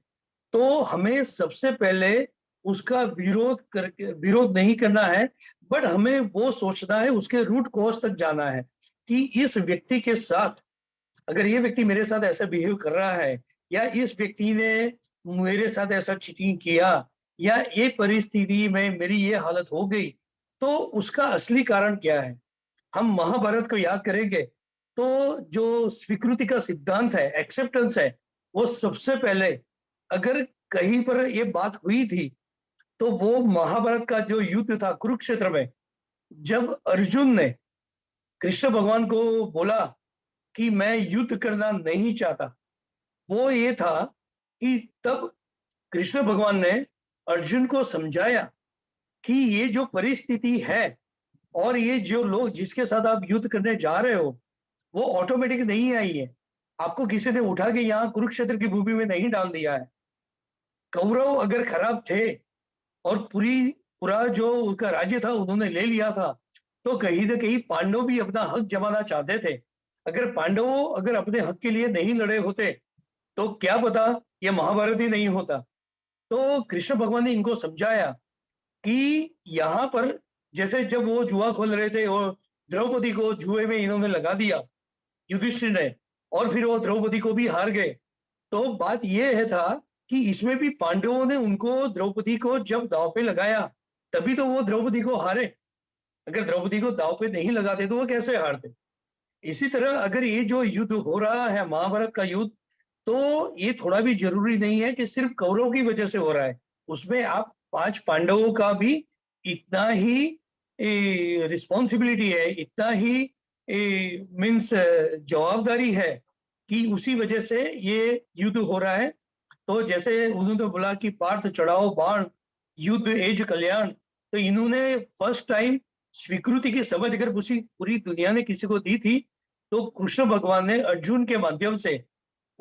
तो हमें सबसे पहले उसका विरोध नहीं करना है, बट हमें वो सोचना है, उसके रूट कॉज तक जाना है कि इस व्यक्ति के साथ, अगर ये व्यक्ति मेरे साथ ऐसा बिहेव कर रहा है, या इस व्यक्ति ने मेरे साथ ऐसा चीटिंग किया, या ये परिस्थिति में मेरी ये हालत हो गई, तो उसका असली कारण क्या है। हम महाभारत को याद करेंगे तो जो स्वीकृति का सिद्धांत है, एक्सेप्टेंस है, वो सबसे पहले अगर कहीं पर ये बात हुई थी तो वो महाभारत का जो युद्ध था कुरुक्षेत्र में, जब अर्जुन ने कृष्ण भगवान को बोला कि मैं युद्ध करना नहीं चाहता, वो ये था कि तब कृष्ण भगवान ने अर्जुन को समझाया कि ये जो परिस्थिति है और ये जो लोग जिसके साथ आप युद्ध करने जा रहे हो, वो ऑटोमेटिक नहीं आई है। आपको किसी ने उठा के यहाँ कुरुक्षेत्र की भूमि में नहीं डाल दिया है। कौरव अगर खराब थे और पूरा जो उनका राज्य था उन्होंने ले लिया था, तो कहीं ना कहीं पांडव भी अपना हक जमाना चाहते थे। अगर पांडवों अगर अपने हक के लिए नहीं लड़े होते तो क्या पता ये महाभारत ही नहीं होता। तो कृष्ण भगवान ने इनको समझाया कि यहाँ पर जैसे जब वो जुआ खोल रहे थे और द्रौपदी को जुए में इन्होंने लगा दिया युधिष्ठिर ने, और फिर वो द्रौपदी को भी हार गए, तो बात ये है था कि इसमें भी पांडवों ने उनको द्रौपदी को जब दांव पे लगाया तभी तो वो द्रौपदी को हारे। अगर द्रौपदी को दांव पे नहीं लगाते तो वो कैसे हारते। इसी तरह अगर ये जो युद्ध हो रहा है महाभारत का युद्ध, तो ये थोड़ा भी जरूरी नहीं है कि सिर्फ कौरव की वजह से हो रहा है, उसमें आप 5 पांडवों का भी इतना ही रिस्पॉन्सिबिलिटी है, इतना ही मीन्स जवाबदारी है कि उसी वजह से ये युद्ध हो रहा है। तो जैसे उन्होंने बोला कि पार्थ चढ़ाओ बाण युद्ध एज कल्याण, तो इन्होंने फर्स्ट टाइम स्वीकृति की समझ अगर पूरी दुनिया ने किसी को दी थी तो कृष्ण भगवान ने अर्जुन के माध्यम से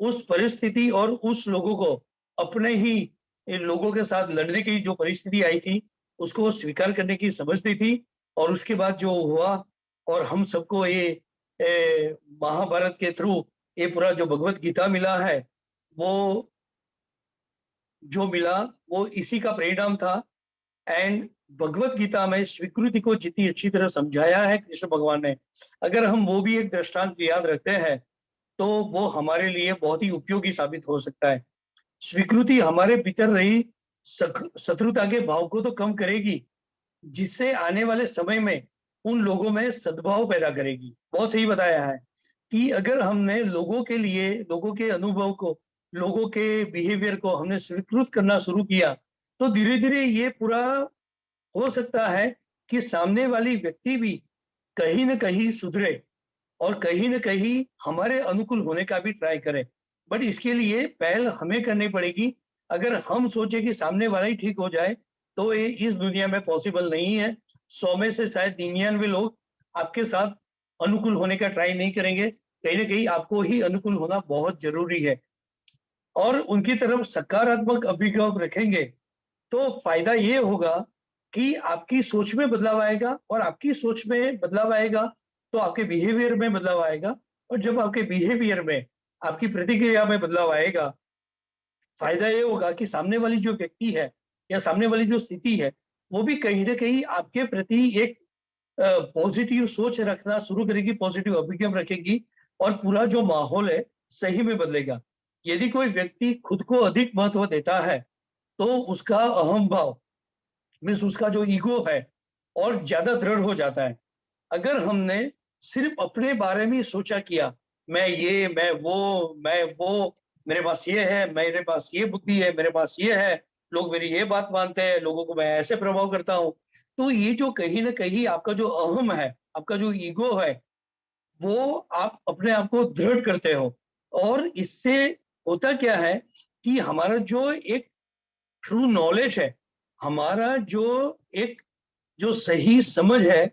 उस परिस्थिति और उस लोगों को अपने ही लोगों के साथ लड़ने की जो परिस्थिति आई थी उसको स्वीकार करने की समझ दी थी। और उसके बाद जो हुआ और हम सबको ये महाभारत के थ्रू ये पूरा जो भगवत गीता मिला है, वो जो मिला वो इसी का परिणाम था। एंड भगवत गीता में स्वीकृति को जितनी अच्छी तरह समझाया है कृष्ण भगवान ने, अगर हम वो भी एक दृष्टांत याद रखते हैं तो वो हमारे लिए बहुत ही उपयोगी साबित हो सकता है। स्वीकृति हमारे भीतर रही शत्रुता के भाव को तो कम करेगी, जिससे आने वाले समय में उन लोगों में सद्भाव पैदा करेगी। बहुत सही बताया है कि अगर हमने लोगों के लिए, लोगों के अनुभव को, लोगों के बिहेवियर को हमने स्वीकृत करना शुरू किया, तो धीरे धीरे ये पूरा हो सकता है कि सामने वाली व्यक्ति भी कहीं न कहीं सुधरे और कहीं न कहीं हमारे अनुकूल होने का भी ट्राई करे। बट इसके लिए पहल हमें करनी पड़ेगी। अगर हम सोचे कि सामने वाला ही ठीक हो जाए, तो ये इस दुनिया में पॉसिबल नहीं है। 100 में से शायद 99 लोग आपके साथ अनुकूल होने का ट्राई नहीं करेंगे। कहीं न कहीं आपको ही अनुकूल होना बहुत ज़रूरी है और उनकी तरफ सकारात्मक अभिगम रखेंगे, तो फ़ायदा ये होगा कि आपकी सोच में बदलाव आएगा और आपकी सोच में बदलाव आएगा तो आपके बिहेवियर में बदलाव आएगा, और जब आपके बिहेवियर में, आपकी प्रतिक्रिया में बदलाव आएगा, फायदा ये होगा कि सामने वाली जो व्यक्ति है या सामने वाली जो स्थिति है वो भी कहीं ना कहीं आपके प्रति एक पॉजिटिव सोच रखना शुरू करेगी, पॉजिटिव अभिगम रखेगी और पूरा जो माहौल है सही में बदलेगा। यदि कोई व्यक्ति खुद को अधिक महत्व देता है तो उसका अहम भाव मीन्स उसका जो ईगो है और ज्यादा दृढ़ हो जाता है। अगर हमने सिर्फ अपने बारे में सोचा किया, मैं ये, मैं वो, मेरे पास ये है, मेरे पास ये बुद्धि है, मेरे पास ये है, लोग मेरी ये बात मानते हैं, लोगों को मैं ऐसे प्रभाव करता हूँ, तो ये जो कहीं ना कहीं आपका जो अहम है, आपका जो ईगो है, वो आप अपने आप को दृढ़ करते हो। और इससे होता क्या है कि हमारा जो एक ट्रू नॉलेज है, हमारा जो एक जो सही समझ है,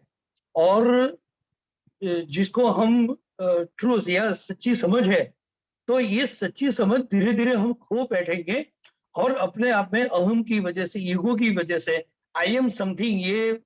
और जिसको हम ट्रूथ या सच्ची समझ है, तो ये सच्ची समझ धीरे धीरे हम खो बैठेंगे। और अपने आप में अहम की वजह से, ईगो की वजह से, आई एम समथिंग, ये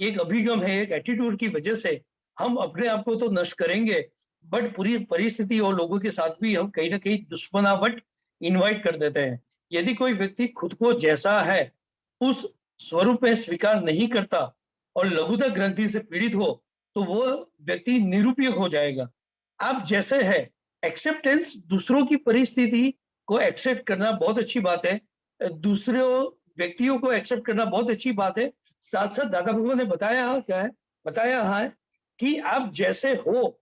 एक अभिगम है, एक एटीट्यूड की वजह से हम अपने आप को तो नष्ट करेंगे, बट पूरी परिस्थिति और लोगों के साथ भी हम कहीं ना कहीं दुश्मनावट इनवाइट कर देते हैं। यदि कोई व्यक्ति खुद को जैसा है उस स्वरूप में स्वीकार नहीं करता और लघुता ग्रंथि से पीड़ित हो, तो वो व्यक्ति निरुपयोग हो जाएगा। आप जैसे है, एक्सेप्टेंस, दूसरों की परिस्थिति को एक्सेप्ट करना बहुत अच्छी बात है, दूसरों व्यक्तियों को एक्सेप्ट करना बहुत अच्छी बात है। साथ साथ दादा भगवान ने बताया क्या है, बताया है कि आप जैसे हो,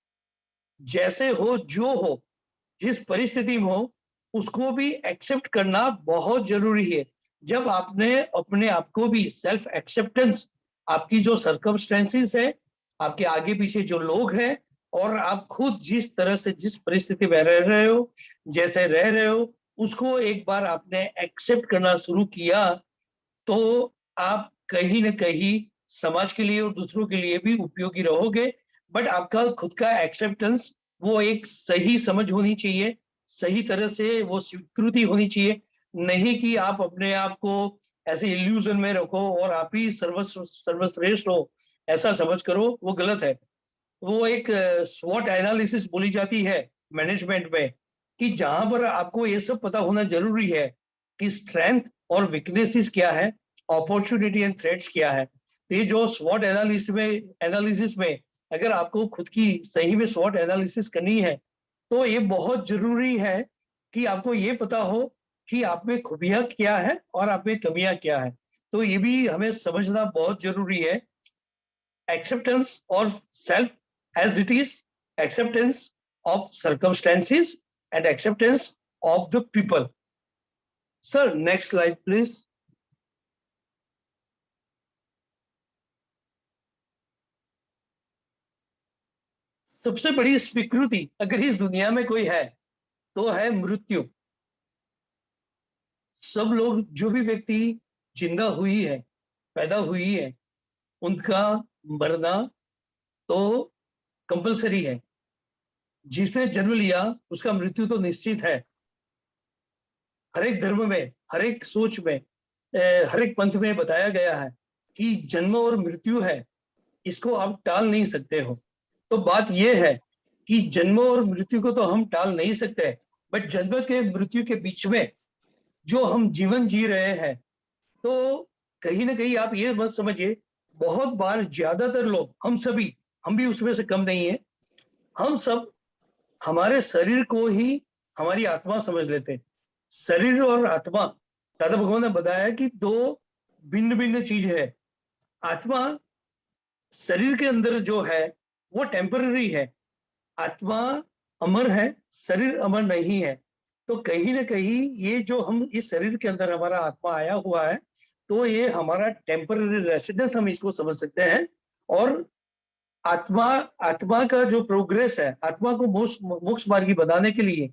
जो हो, जिस परिस्थिति में हो, उसको भी एक्सेप्ट करना बहुत जरूरी है। जब आपने अपने आप को भी सेल्फ एक्सेप्टेंस, आपकी जो सर्कमस्टेंसेस है, आपके आगे पीछे जो लोग हैं, और आप खुद जिस तरह से जिस परिस्थिति में रह रहे हो, जैसे रह रहे हो, उसको एक बार आपने एक्सेप्ट करना शुरू किया, तो आप कहीं न कहीं समाज के लिए और दूसरों के लिए भी उपयोगी रहोगे। बट आपका खुद का एक्सेप्टेंस, वो एक सही समझ होनी चाहिए, सही तरह से वो स्वीकृति होनी चाहिए, नहीं कि आप अपने आप को ऐसे इल्यूजन में रखो और आप ही सर्वश्रेष्ठ हो, ऐसा समझ करो, वो गलत है। वो एक स्वॉट एनालिसिस बोली जाती है मैनेजमेंट में, कि जहां पर आपको ये सब पता होना जरूरी है कि स्ट्रेंथ और वीकनेसेस क्या है, अपॉर्चुनिटी एंड थ्रेट्स क्या है। तो ये जो स्वॉट एनालिसिस में अगर आपको खुद की सही में स्वॉट एनालिसिस करनी है, तो ये बहुत जरूरी है कि आपको ये पता हो कि आप में खूबियां क्या है और आप में कमियां क्या है। तो ये भी हमें समझना बहुत जरूरी है। acceptance of self as it is, acceptance of circumstances, and acceptance of the people. Sir, next slide, please. सबसे बड़ी स्वीकृति अगर इस दुनिया में कोई है, तो है मृत्यु। सब लोग, जो भी व्यक्ति जिंदा हुई है, पैदा हुई है, उनका मरना तो कंपलसरी है। जिसने जन्म लिया उसका मृत्यु तो निश्चित है। हर एक धर्म में, हर एक सोच में, हर एक पंथ में बताया गया है कि जन्म और मृत्यु है, इसको आप टाल नहीं सकते हो। तो बात यह है कि जन्म और मृत्यु को तो हम टाल नहीं सकते, बट जन्म के मृत्यु के बीच में जो हम जीवन जी रहे हैं, तो कहीं ना कहीं आप ये मत समझिए, बहुत बार ज्यादातर लोग, हम भी उसमें से कम नहीं है, हम सब हमारे शरीर को ही हमारी आत्मा समझ लेते हैं। शरीर और आत्मा, दादा भगवान ने बताया कि दो भिन्न भिन्न चीज है। आत्मा शरीर के अंदर जो है वो टेम्पररी है, आत्मा अमर है, शरीर अमर नहीं है। तो कहीं ना कहीं ये जो हम इस शरीर के अंदर हमारा आत्मा आया हुआ है, तो ये हमारा टेम्पररी रेसिडेंस हम इसको समझ सकते हैं। और आत्मा आत्मा का जो प्रोग्रेस है, आत्मा को मोक्ष मार्गी बनाने के लिए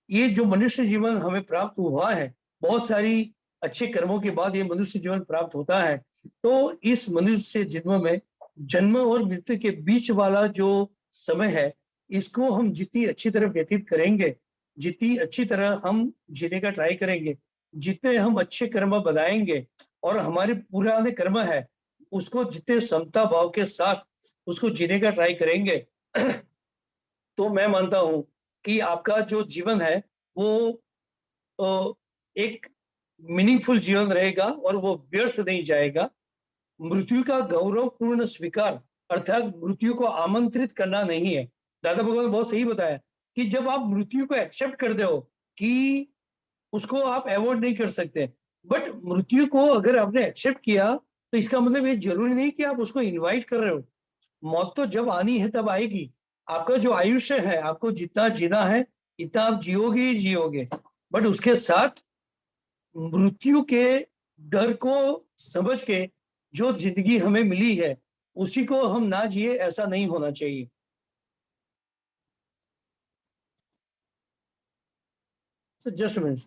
ये जो मनुष्य जीवन हमें प्राप्त हुआ है, बहुत सारी अच्छे कर्मों के बाद ये मनुष्य जीवन प्राप्त होता है। तो इस मनुष्य जन्म में, जन्म और मृत्यु के बीच वाला जो समय है, इसको हम जितनी अच्छी तरह व्यतीत करेंगे, जितनी अच्छी तरह हम जीने का ट्राई करेंगे, जितने हम अच्छे कर्म बनाएंगे और हमारे पुराने कर्म है उसको जितने समता भाव के साथ उसको जीने का ट्राई करेंगे, तो मैं मानता हूं कि आपका जो जीवन है वो एक मीनिंगफुल जीवन रहेगा और वो व्यर्थ नहीं जाएगा। मृत्यु का गौरवपूर्ण स्वीकार अर्थात मृत्यु को आमंत्रित करना नहीं है। दादा भगवान ने बहुत सही बताया कि जब आप मृत्यु को एक्सेप्ट कर दो कि उसको आप अवॉइड नहीं कर सकते, बट मृत्यु को अगर आपने एक्सेप्ट किया, तो इसका मतलब ये जरूरी नहीं कि आप उसको इनवाइट कर रहे हो। मौत तो जब आनी है तब आएगी। आपका जो आयुष्य है, आपको जितना जीना है इतना आप जियोगे ही जियोगे, बट उसके साथ मृत्यु के डर को समझ के जो जिंदगी हमें मिली है उसी को हम ना जिए, ऐसा नहीं होना चाहिए। तो जस्ट मिनट,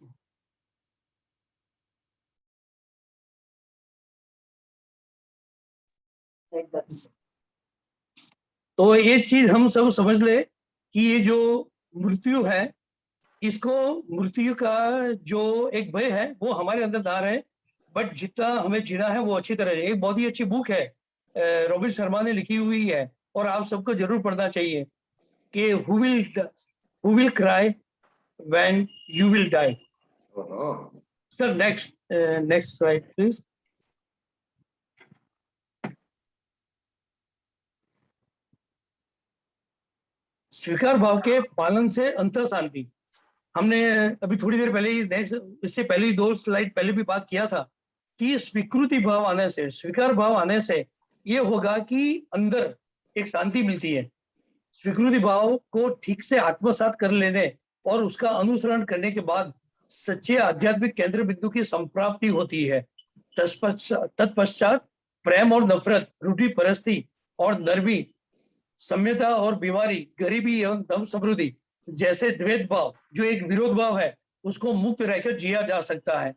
तो ये चीज हम सब समझ ले कि ये जो मृत्यु है, इसको, मृत्यु का जो एक भय है वो हमारे अंदर दार है, बट जितना हमें जीना है वो अच्छी तरह है। एक बहुत ही अच्छी बुक है, रोबिन शर्मा ने लिखी हुई है, और आप सबको जरूर पढ़ना चाहिए, कि who will cry when you will die. Sir next slide please. स्वीकार भाव के पालन से अंतर शांति। हमने अभी थोड़ी देर पहले ही, इससे पहले ही 2 स्लाइड पहले भी बात किया था कि स्वीकृति भाव आने से, स्वीकार भाव आने से ये होगा कि अंदर एक शांति मिलती है। स्वीकृति भाव को ठीक से आत्मसात कर लेने और उसका अनुसरण करने के बाद सच्चे आध्यात्मिक केंद्र बिंदु की संप्राप्ति होती है। तत्पश्चात प्रेम और नफरत, रूढ़ी परस्ती और नरमी, सम्यता और बीमारी, गरीबी एवं धन समृद्धि जैसे द्वैत भाव, जो एक विरोध भाव है, उसको मुक्त रहकर जिया जा सकता है।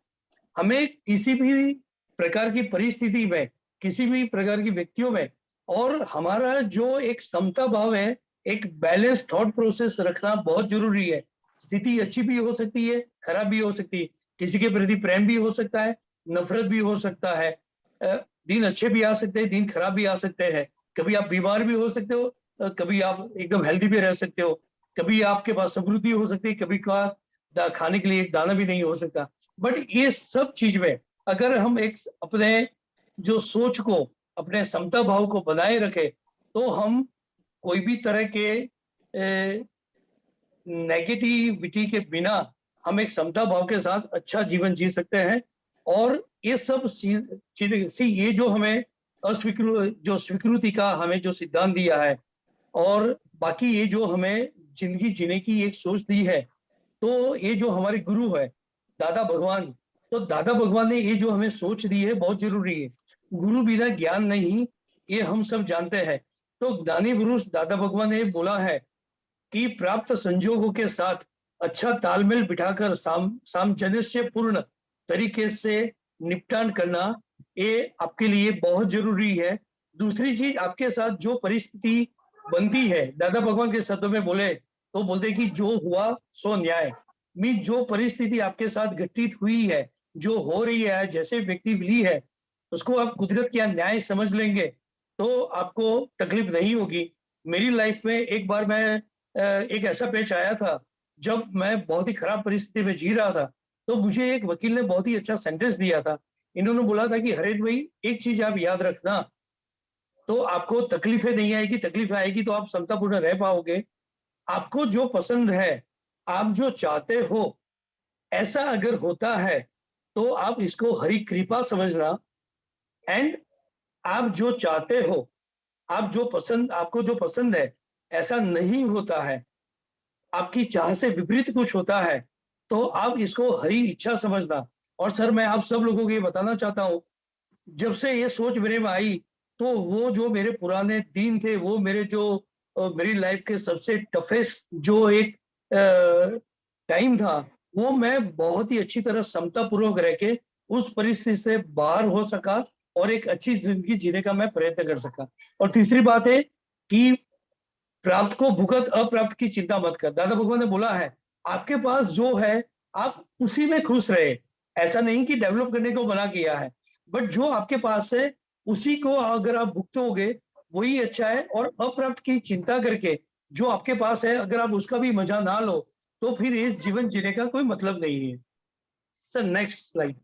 हमें किसी भी प्रकार की परिस्थिति में, किसी भी प्रकार की व्यक्तियों में, और हमारा जो एक समता भाव है, एक बैलेंस थॉट प्रोसेस रखना बहुत जरूरी है। स्थिति अच्छी भी हो सकती है, खराब भी हो सकती है, किसी के प्रति प्रेम भी हो सकता है, नफरत भी हो सकता है, दिन अच्छे भी आ सकते हैं, दिन खराब भी आ सकते हैं, कभी आप बीमार भी हो सकते हो, कभी आप एकदम हेल्दी भी रह सकते हो, कभी आपके पास समृद्धि हो सकती है, कभी का खाने के लिए एक दाना भी नहीं हो सकता। बट ये सब चीज में अगर हम एक अपने जो सोच को, अपने समता भाव को बनाए रखे, तो हम कोई भी तरह के नेगेटिविटी के बिना हम एक समता भाव के साथ अच्छा जीवन जी सकते हैं। और ये सब चीजें, ये जो हमें जो स्वीकृति का हमें जो सिद्धांत दिया है, और बाकी ये जो हमें जिंदगी जीने की एक सोच दी है, तो ये जो हमारे गुरु है दादा भगवान, तो दादा भगवान ने ये जो हमें सोच दी है बहुत जरूरी है। गुरु बिना ज्ञान नहीं, ये हम सब जानते हैं। तो ज्ञानी पुरुष दादा भगवान ने बोला है कि प्राप्त संजोगों के साथ अच्छा तालमेल बिठाकर सामंजस्य पूर्ण तरीके से निपटान करना, ये आपके लिए बहुत जरूरी है। दूसरी चीज, आपके साथ जो परिस्थिति बनती है, दादा भगवान के शब्दों में बोले तो बोलते कि जो हुआ सो न्याय। मीन जो परिस्थिति आपके साथ घटित हुई है, जो हो रही है, जैसे व्यक्ति मिली है, उसको आप कुदरत का न्याय समझ लेंगे तो आपको तकलीफ नहीं होगी। मेरी लाइफ में एक बार मैं एक ऐसा पेश आया था जब मैं बहुत ही खराब परिस्थिति में जी रहा था, तो मुझे एक वकील ने बहुत ही अच्छा सेंटेंस दिया था। इन्होंने बोला था कि हरेश भाई, एक चीज आप याद रखना, तो आपको तकलीफें नहीं आएगी, तकलीफ आएगी तो आप समतापूर्ण रह पाओगे। आपको जो पसंद है, आप जो चाहते हो, ऐसा अगर होता है तो आप इसको हरि कृपा समझना। एंड आप जो चाहते हो, आप जो पसंद, आपको जो पसंद है, ऐसा नहीं होता है, आपकी चाह से विपरीत कुछ होता है, तो आप इसको हरी इच्छा समझना। और सर, मैं आप सब लोगों को ये बताना चाहता हूँ, जब से ये सोच मेरे में आई, तो वो जो मेरे पुराने दिन थे, वो मेरे जो मेरी लाइफ के सबसे टफेस्ट जो एक टाइम था, वो मैं बहुत ही अच्छी तरह समतापूर्वक रह के उस परिस्थिति से बाहर हो सका और एक अच्छी जिंदगी जीने का मैं प्रयत्न कर सका। और तीसरी बात है कि प्राप्त को भुगत, अप्राप्त की चिंता मत कर। दादा भगवान ने बोला है, आपके पास जो है आप उसी में खुश रहे। ऐसा नहीं कि डेवलप करने को मना किया है, बट जो आपके पास है उसी को अगर आप भुगतोगे वही अच्छा है। और अप्राप्त की चिंता करके जो आपके पास है, अगर आप उसका भी मजा ना लो, तो फिर इस जीवन जीने का कोई मतलब नहीं है। Sir next slide.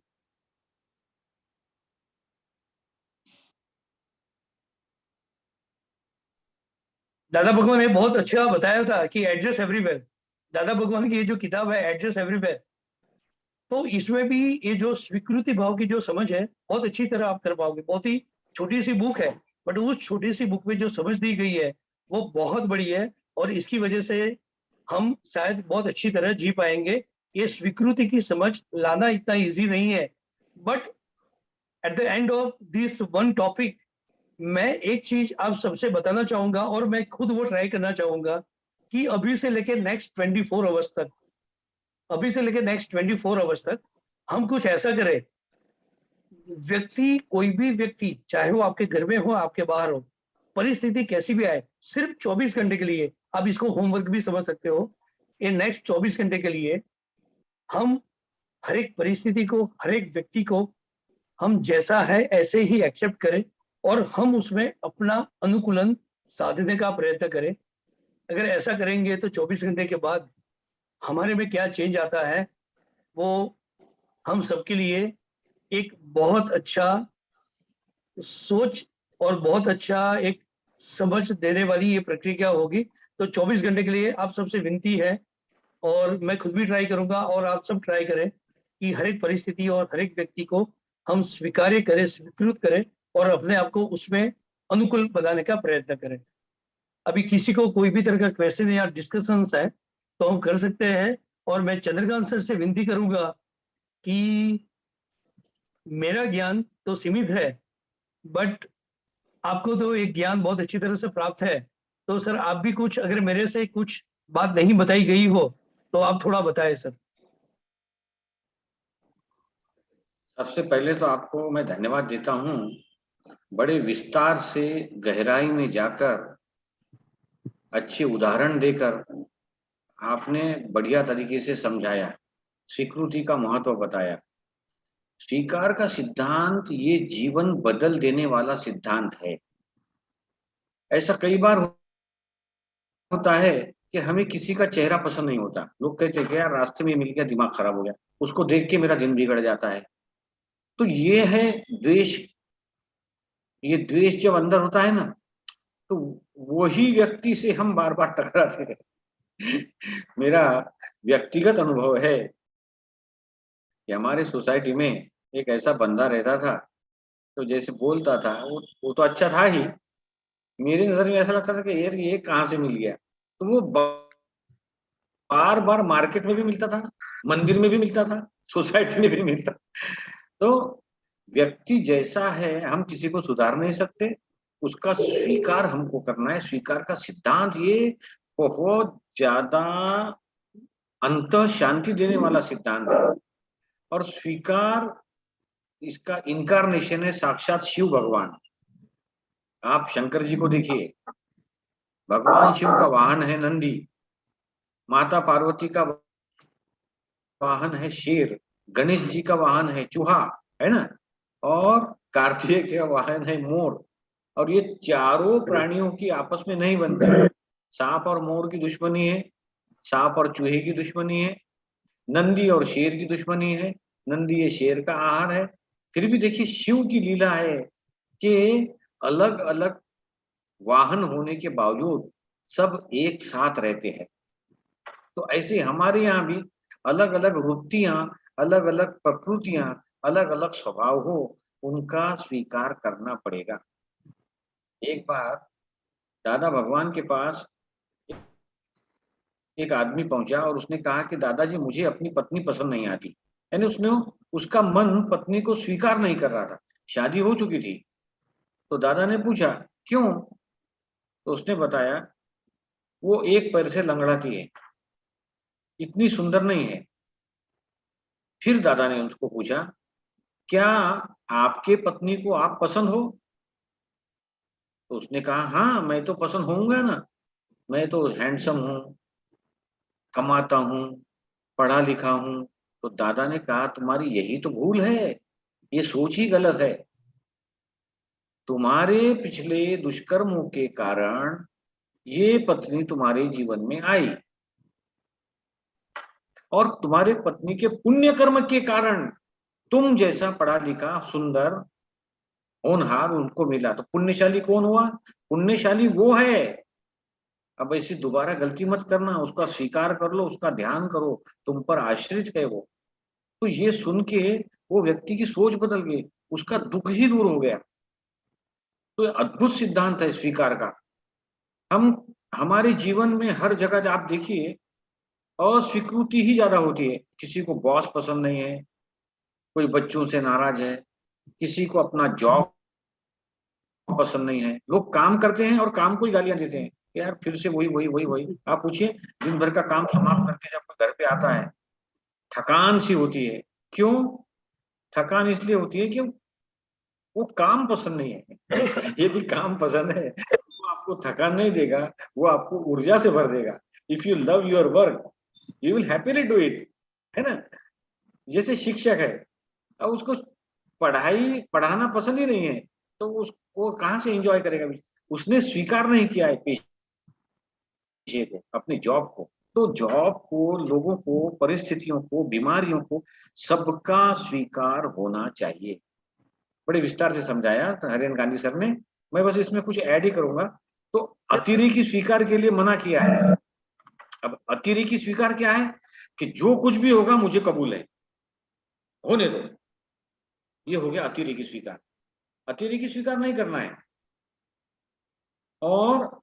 दादा भगवान ने बहुत अच्छा बताया था कि एडजस्ट एवरीवेयर। दादा भगवान की ये जो किताब है एडजस्ट एवरीवेयर, तो इसमें भी ये जो स्वीकृति भाव की जो समझ है बहुत अच्छी तरह आप कर पाओगे। बहुत ही छोटी सी बुक है, बट उस छोटी सी बुक में जो समझ दी गई है वो बहुत बड़ी है, और इसकी वजह से हम शायद बहुत अच्छी तरह जी पाएंगे। ये स्वीकृति की समझ लाना इतना इजी नहीं है, but at the end of this one topic मैं एक चीज आप सबसे बताना चाहूंगा, और मैं खुद वो ट्राई करना चाहूंगा कि अभी से लेके नेक्स्ट 24 आवर्स तक, अभी से लेके नेक्स्ट 24 आवर्स तक हम कुछ ऐसा करें, व्यक्ति, कोई भी व्यक्ति, चाहे वो आपके घर में हो, आपके बाहर हो, परिस्थिति कैसी भी आए, सिर्फ 24 घंटे के लिए, आप इसको होमवर्क भी समझ सकते हो, ये नेक्स्ट 24 घंटे के लिए हम हर एक परिस्थिति को, हर एक व्यक्ति को हम जैसा है ऐसे ही एक्सेप्ट करें और हम उसमें अपना अनुकूलन साधने का प्रयत्न करें। अगर ऐसा करेंगे तो 24 घंटे के बाद हमारे में क्या चेंज आता है, वो हम सबके लिए एक बहुत अच्छा सोच और बहुत अच्छा एक समझ देने वाली ये प्रक्रिया होगी। तो 24 घंटे के लिए आप सबसे विनती है, और मैं खुद भी ट्राई करूंगा और आप सब ट्राई करें कि हर एक परिस्थिति और हर एक व्यक्ति को हम स्वीकार्य करें, स्वीकृत करें और अपने आप को उसमें अनुकूल बनाने का प्रयत्न करें। अभी किसी को कोई भी तरह का क्वेश्चन या डिस्कशन है तो हम कर सकते हैं, और मैं चंद्रकांत सर से विनती करूंगा कि मेरा ज्ञान तो सीमित है, बट आपको तो एक ज्ञान बहुत अच्छी तरह से प्राप्त है, तो सर आप भी कुछ, अगर मेरे से कुछ बात नहीं बताई गई हो तो आप थोड़ा बताएं सर। सबसे पहले तो आपको मैं धन्यवाद देता हूं, बड़े विस्तार से गहराई में जाकर अच्छे उदाहरण देकर आपने बढ़िया तरीके से समझाया, स्वीकृति का महत्व बताया। स्वीकार का सिद्धांत ये जीवन बदल देने वाला सिद्धांत है। ऐसा कई बार होता है कि हमें किसी का चेहरा पसंद नहीं होता, लोग कहते हैं कि यार रास्ते में मिल गया दिमाग खराब हो गया, उसको देख के मेरा दिन बिगड़ जाता है। तो ये है द्वेष। ये द्वेष जब अंदर होता है ना, तो वही व्यक्ति से हम बार बार टकराते हैं। मेरा व्यक्तिगत अनुभव है कि हमारे सोसाइटी में एक ऐसा बंदा रहता था, तो जैसे बोलता था वो तो अच्छा था ही, मेरी नजर में ऐसा लगता था कि यार ये कहाँ से मिल गया। तो वो बार बार मार्केट में भी मिलता था, मंदिर में भी मिलता था, सोसाइटी में भी मिलता। तो व्यक्ति जैसा है हम किसी को सुधार नहीं सकते, उसका स्वीकार हमको करना है। स्वीकार का सिद्धांत ये बहुत ज्यादा अंत शांति देने वाला सिद्धांत है। और स्वीकार, इसका इनकारनेशन है साक्षात शिव भगवान। आप शंकर जी को देखिए, भगवान शिव का वाहन है नंदी, माता पार्वती का वाहन है शेर, गणेश जी का वाहन है चूहा, है ना, और कार्तिकेय का वाहन है मोर। और ये चारों प्राणियों की आपस में नहीं बनती। सांप और मोर की दुश्मनी है, सांप और चूहे की दुश्मनी है, नंदी और शेर की दुश्मनी है, नंदी ये शेर का आहार है। फिर भी देखिए शिव की लीला है कि अलग अलग वाहन होने के बावजूद सब एक साथ रहते हैं। तो ऐसे हमारे यहाँ भी अलग अलग वृत्तियां, अलग अलग प्रकृतियां, अलग अलग स्वभाव हो, उनका स्वीकार करना पड़ेगा। एक बार दादा भगवान के पास एक आदमी पहुंचा और उसने कहा कि दादाजी मुझे अपनी पत्नी पसंद नहीं आती। यानी उसका मन पत्नी को स्वीकार नहीं कर रहा था, शादी हो चुकी थी। तो दादा ने पूछा क्यों? तो उसने बताया वो एक पैर से लंगड़ाती है, इतनी सुंदर नहीं है। फिर दादा ने उसको पूछा क्या आपके पत्नी को आप पसंद हो? तो उसने कहा हाँ मैं तो पसंद होऊंगा ना, मैं तो हैंडसम हूँ, कमाता हूँ, पढ़ा लिखा हूँ। तो दादा ने कहा तुम्हारी यही तो भूल है, ये सोच ही गलत है। तुम्हारे पिछले दुष्कर्मों के कारण ये पत्नी तुम्हारे जीवन में आई, और तुम्हारे पत्नी के पुण्य कर्म के कारण तुम जैसा पढ़ा लिखा सुंदर होनहार उनको मिला। तो पुण्यशाली कौन हुआ? पुण्यशाली वो है। अब ऐसी दोबारा गलती मत करना, उसका स्वीकार कर लो, उसका ध्यान करो, तुम पर आश्रित है वो। तो ये सुन के वो व्यक्ति की सोच बदल गई, उसका दुख ही दूर हो गया। तो अद्भुत सिद्धांत है स्वीकार का। हम हमारे जीवन में हर जगह आप देखिए अस्वीकृति ही ज्यादा होती है। किसी को बॉस पसंद नहीं है, कोई बच्चों से नाराज है, किसी को अपना जॉब पसंद नहीं है। लोग काम करते हैं और काम को ही गालियां देते हैं, यार फिर से वही वही वही वही। आप पूछिए, दिन भर का काम समाप्त करके जब कोई घर पे आता है, थकान सी होती है। क्यों थकान? इसलिए होती है कि वो काम पसंद नहीं है। यदि काम पसंद है वो आपको थकान नहीं देगा, वो आपको ऊर्जा से भर देगा। If you love your work you will happily do it, है ना? जैसे शिक्षक है, अब उसको पढ़ाना पसंद ही नहीं है, तो उसको कहाँ से एंजॉय करेगा? उसने स्वीकार नहीं किया है पेशे को, अपनी जॉब को। तो जॉब को, लोगों को, परिस्थितियों को, बीमारियों को, सबका स्वीकार होना चाहिए। बड़े विस्तार से समझाया हरियाणा गांधी सर ने। मैं बस इसमें कुछ ऐड ही करूंगा। तो अतिरेकी स्वीकार के लिए मना किया है। अब अतिरेकी स्वीकार क्या है? कि जो कुछ भी होगा मुझे कबूल है, होने दो। ये हो गया अतिरेकी स्वीकार। अतिरेकी स्वीकार नहीं करना है, और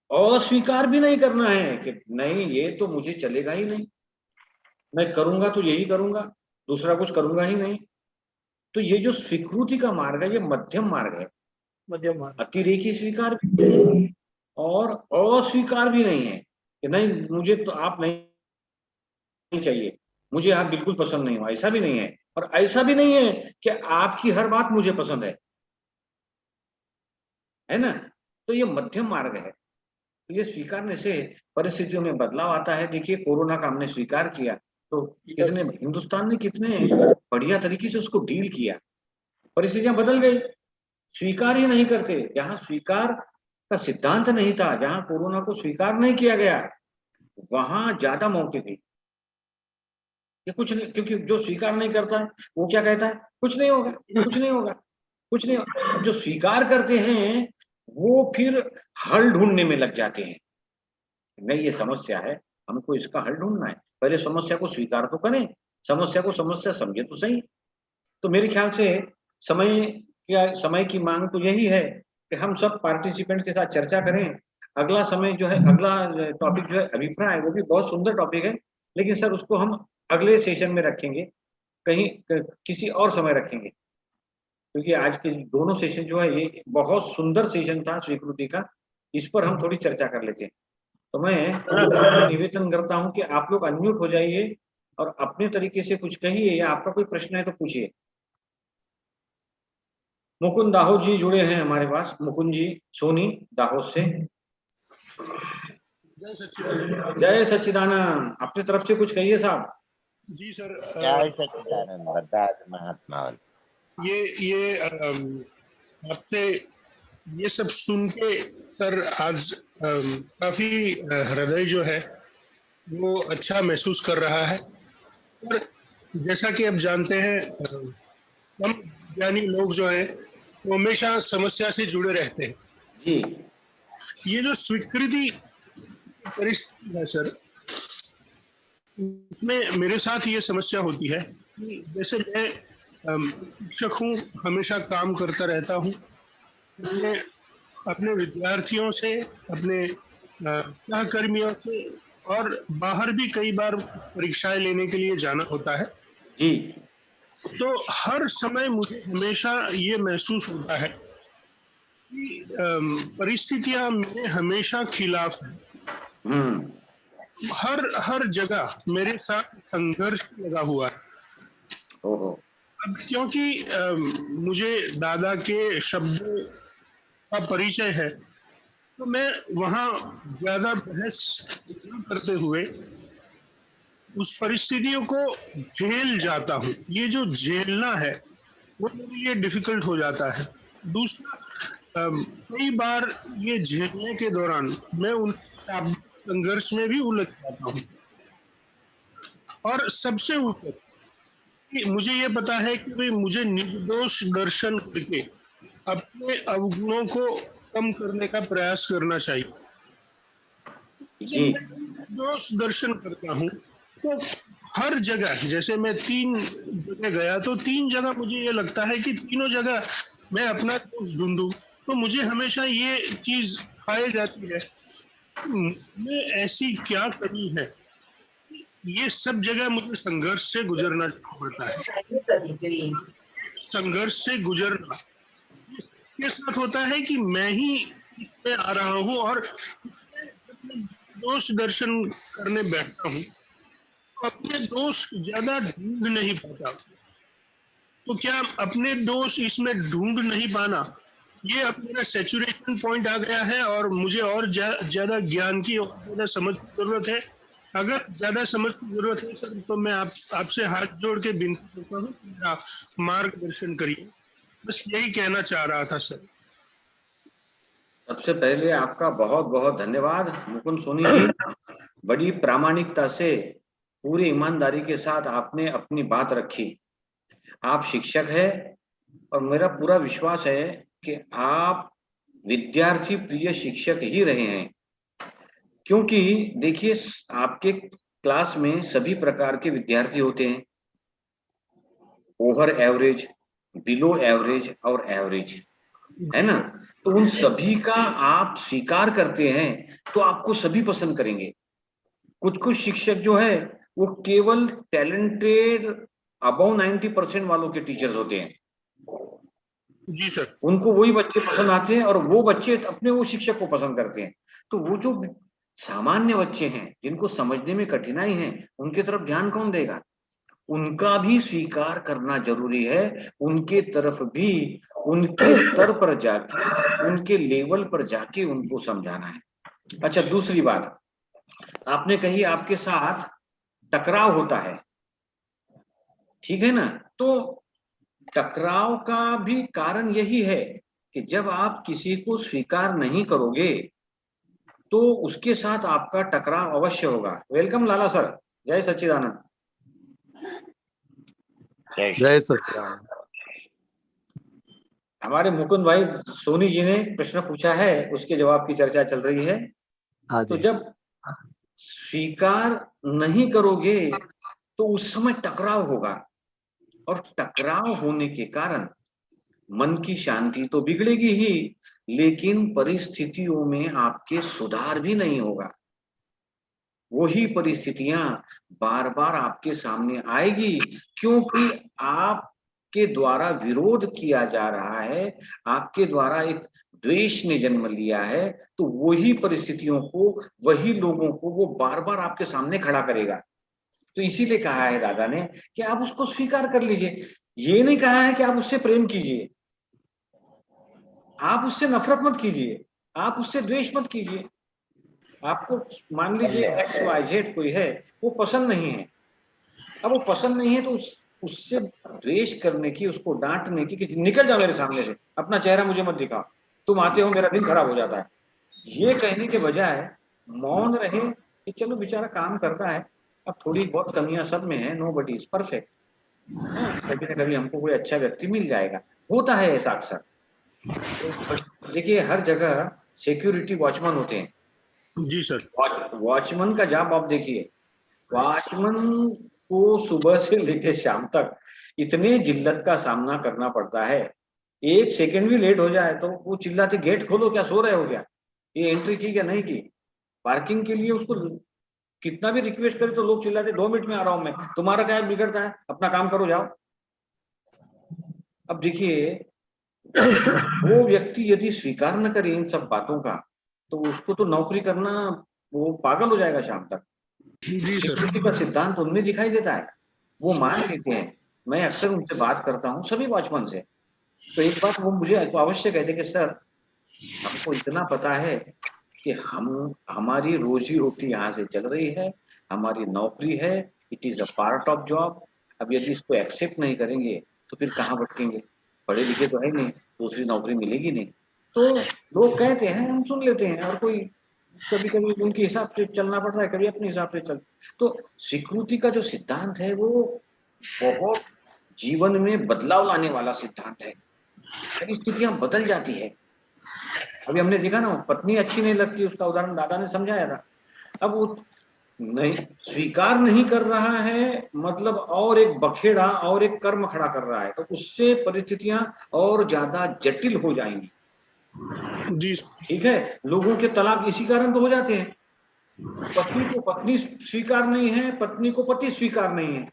अस्वीकार भी नहीं करना है कि नहीं ये तो मुझे चलेगा ही नहीं, मैं करूंगा तो यही करूंगा, दूसरा कुछ करूंगा ही नहीं। तो ये जो स्वीकृति का मार्ग है, ये मध्यम मार्ग है। मध्यम मार्ग। अतिरेकी स्वीकार भी नहीं है और अस्वीकार भी नहीं है कि नहीं मुझे तो आप नहीं चाहिए, मुझे आप बिल्कुल पसंद नहीं हो, ऐसा भी नहीं है। और ऐसा भी नहीं है कि आपकी हर बात मुझे पसंद है ना? तो ये मध्यम मार्ग है। तो ये स्वीकारने से परिस्थितियों में बदलाव आता है। देखिए कोरोना का हमने स्वीकार किया, तो कितने हिंदुस्तान ने कितने बढ़िया तरीके से उसको डील किया। परिस्थितियां बदल गई। स्वीकार ही नहीं करते, जहां स्वीकार का सिद्धांत नहीं था, जहां कोरोना को स्वीकार नहीं किया गया, वहां ज्यादा मौतें थी। ये कुछ नहीं, क्योंकि जो स्वीकार नहीं करता है वो क्या कहता है? कुछ नहीं होगा, कुछ नहीं होगा, कुछ नहीं होगा। जो स्वीकार करते हैं वो फिर हल ढूंढने में लग जाते हैं। नहीं ये समस्या है, हमको इसका हल ढूंढना है, पहले समस्या को स्वीकार तो करें, समस्या को समस्या समझे तो सही। तो मेरे ख्याल से समय की मांग तो यही है कि हम सब पार्टिसिपेंट के साथ चर्चा करें। अगला समय जो है, अगला टॉपिक जो है अभिप्राय, वो भी बहुत सुंदर टॉपिक है, लेकिन सर उसको हम अगले सेशन में रखेंगे, कहीं किसी और समय रखेंगे, क्योंकि आज के दोनों सेशन जो है ये बहुत सुंदर सेशन था स्वीकृति का, इस पर हम थोड़ी चर्चा कर लेते हैं। तो मैं आपसे निवेदन करता हूं कि आप लोग अनम्यूट हो जाइए और अपने तरीके से कुछ कहिए, या आपका कोई प्रश्न है तो पूछिए। मुकुंद दाहोद जी जुड़े हैं हमारे पास, मुकुंद जी सोनी दाहोद से। जय सच्चिदानंद। अपनी तरफ से कुछ कहिए साहब। जी सर। जय सच्चिदानंद। बरदास महात्मा। ये आपसे ये सब सुन के सर आज काफी हृदय जो है वो अच्छा महसूस कर रहा है। और जैसा कि आप जानते हैं हम ज्ञानी लोग जो हैं वो हमेशा समस्या से जुड़े रहते हैं जी। ये जो स्वीकृति परिस्थिति है सर, उसमें मेरे साथ ये समस्या होती है कि जैसे मैं शिक्षक हूँ, हमेशा काम करता रहता हूँ, अपने विद्यार्थियों से, अपने सहकर्मियों से, और बाहर भी कई बार परीक्षाएं लेने के लिए जाना होता है जी। तो हर समय मुझे हमेशा ये महसूस होता है कि परिस्थितियां मेरे हमेशा खिलाफ हैं। हर जगह मेरे साथ संघर्ष लगा हुआ है। अब क्योंकि मुझे दादा के शब्द का परिचय है तो मैं वहां ज्यादा बहस न करते हुए उस परिस्थितियों को झेल जाता हूँ। ये जो झेलना है वो मेरे लिए डिफिकल्ट हो जाता है। दूसरा, कई बार ये झेलने के दौरान मैं उन संघर्ष में भी उलझ जाता हूँ। और सबसे ऊपर मुझे ये पता है कि भाई मुझे निर्दोष दर्शन करके अपने अवगुणों को कम करने का प्रयास करना चाहिए। जी। निर्दोष दर्शन करता हूँ तो हर जगह, जैसे मैं 3 जगह गया तो 3 जगह मुझे ये लगता है कि तीनों जगह मैं अपना दोष ढूंढूं तो मुझे हमेशा ये चीज खाई जाती है, मैं ऐसी क्या कमी है। ये सब जगह मुझे संघर्ष से गुजरना पड़ता है। संघर्ष से गुजरना के साथ होता है कि मैं ही इसमें आ रहा हूँ और दोष दर्शन करने बैठता हूँ, तो अपने दोष ज्यादा ढूंढ नहीं पाता। तो क्या अपने दोष इसमें ढूंढ नहीं पाना, ये अब मेरा सैचुरेशन पॉइंट आ गया है और मुझे और ज्यादा ज्ञान की और ज्यादा समझ की जरूरत है? अगर ज्यादा समझ की जरूरत है सर, तो मैं आपसे हाथ जोड़ के विनती करता हूँ, मेरा मार्गदर्शन करिए। बस यही कहना चाह रहा था सर। सबसे पहले आपका बहुत बहुत धन्यवाद मुकुंद सोनी जी। बड़ी प्रामाणिकता से, पूरी ईमानदारी के साथ आपने अपनी बात रखी। आप शिक्षक हैं और मेरा पूरा विश्वास है कि आप विद्यार्थी प्रिय शिक्षक ही रहे हैं, क्योंकि देखिए आपके क्लास में सभी प्रकार के विद्यार्थी होते हैं, ओवर एवरेज, बिलो एवरेज और एवरेज, है ना। तो उन सभी का आप स्वीकार करते हैं तो आपको सभी पसंद करेंगे। कुछ शिक्षक जो है वो केवल टैलेंटेड अबव 90% वालों के टीचर्स होते हैं। जी सर। उनको वही बच्चे पसंद आते हैं और वो बच्चे अपने वो शिक्षक को पसंद करते हैं। तो वो जो सामान्य बच्चे हैं जिनको समझने में कठिनाई है, उनकी तरफ ध्यान कौन देगा? उनका भी स्वीकार करना जरूरी है, उनके तरफ भी उनके स्तर पर जाके, उनके लेवल पर जाके उनको समझाना है। अच्छा, दूसरी बात आपने कही आपके साथ टकराव होता है, ठीक है ना। तो टकराव का भी कारण यही है कि जब आप किसी को स्वीकार नहीं करोगे तो उसके साथ आपका टकराव अवश्य होगा। वेलकम लाला सर, जय सच्चिदानंद। जय सच्चिदानंद। हमारे मुकुंद भाई सोनी जी ने प्रश्न पूछा है, उसके जवाब की चर्चा चल रही है। तो जब स्वीकार नहीं करोगे तो उस समय टकराव होगा, और टकराव होने के कारण मन की शांति तो बिगड़ेगी ही, लेकिन परिस्थितियों में आपके सुधार भी नहीं होगा। वही परिस्थितियां बार बार आपके सामने आएगी, क्योंकि आपके द्वारा विरोध किया जा रहा है, आपके द्वारा एक द्वेष ने जन्म लिया है। तो वही परिस्थितियों को, वही लोगों को वो बार बार आपके सामने खड़ा करेगा। तो इसीलिए कहा है दादा ने कि आप उसको स्वीकार कर लीजिए। ये नहीं कहा है कि आप उससे प्रेम कीजिए, आप उससे नफरत मत कीजिए, आप उससे द्वेष मत कीजिए। आपको मान लीजिए एक्स वाई जेड कोई है, वो पसंद नहीं है। अब वो पसंद नहीं है तो उससे द्वेष करने की, उसको डांटने की कि निकल जाओ मेरे सामने से, अपना चेहरा मुझे मत दिखाओ, तुम आते हो मेरा दिन खराब हो जाता है, ये कहने के बजाय मौन रहे कि चलो बेचारा काम करता है, अब थोड़ी बहुत कमियां सब में है, नो बडी इज परफेक्ट, कभी ना कभी हमको कोई अच्छा व्यक्ति मिल जाएगा। होता है ऐसा अक्सर। तो देखिए हर जगह सिक्योरिटी वॉचमैन होते हैं। जी सर। वॉचमैन का जॉब आप देखिए, वॉचमैन को सुबह से लेकर शाम तक इतने जिल्लत का सामना करना पड़ता है। एक सेकंड भी लेट हो जाए तो वो चिल्लाते, गेट खोलो, क्या सो रहे हो क्या, ये एंट्री की क्या नहीं की। पार्किंग के लिए उसको कितना भी रिक्वेस्ट करे तो लोग चिल्लाते, 2 मिनट में आ रहा हूं मैं, तुम्हारा क्या बिगड़ता है, अपना काम करो जाओ। अब देखिए वो व्यक्ति यदि स्वीकार न करे इन सब बातों का, तो उसको तो नौकरी करना, वो पागल हो जाएगा शाम तक। जी सर। सिक्योरिटी का सिद्धांत उनमें दिखाई देता है, वो मान लेते हैं। मैं अक्सर उनसे बात करता हूँ, सभी वॉचमैन से, तो एक बात वो मुझे अवश्य कहते कि सर हमको इतना पता है कि हमारी रोजी रोटी यहाँ से चल रही है, हमारी नौकरी है, it is a part of job. अब यदि इसको एक्सेप्ट नहीं करेंगे तो फिर कहाँ भटकेंगे, पढ़े लिखे तो है नहीं, दूसरी नौकरी मिलेगी नहीं। तो लोग कहते हैं, हम सुन लेते हैं, और कोई कभी कभी उनके हिसाब से चलना पड़ रहा है, कभी अपने हिसाब से चल। तो स्वीकृति का जो सिद्धांत है वो बहुत जीवन में बदलाव लाने वाला सिद्धांत है। परिस्थितियां बदल जाती है। अभी हमने देखा ना, पत्नी अच्छी नहीं लगती, उसका उदाहरण दादा ने समझाया था। अब वो नहीं स्वीकार नहीं कर रहा है, मतलब और एक बखेड़ा और एक कर्म खड़ा कर रहा है, तो उससे परिस्थितियां और ज्यादा जटिल हो जाएंगी। जी ठीक है, लोगों के तलाक इसी कारण तो हो जाते हैं। पत्नी को पत्नी स्वीकार नहीं है, पत्नी को पति स्वीकार नहीं है।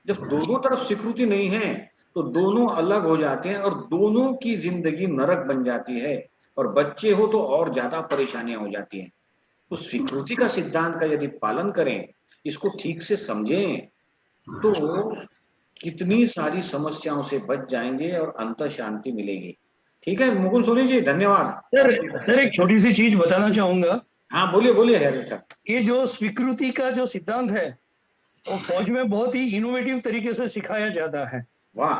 जब दोनों तरफ स्वीकृति नहीं है तो दोनों अलग हो जाते हैं और दोनों की जिंदगी नरक बन जाती है, और बच्चे हो तो और ज्यादा परेशानियां हो जाती हैं। तो स्वीकृति का सिद्धांत का यदि पालन करें, इसको ठीक से समझें, तो कितनी सारी समस्याओं से बच जाएंगे और अंतर शांति मिलेगी। ठीक है मुकुल सोनी जी, धन्यवाद। सर एक छोटी सी चीज बताना चाहूंगा। हाँ बोलिए बोलिए हरित सर। ये जो स्वीकृति का जो सिद्धांत है वो फौज में बहुत ही इनोवेटिव तरीके से सिखाया जाता है। वाह।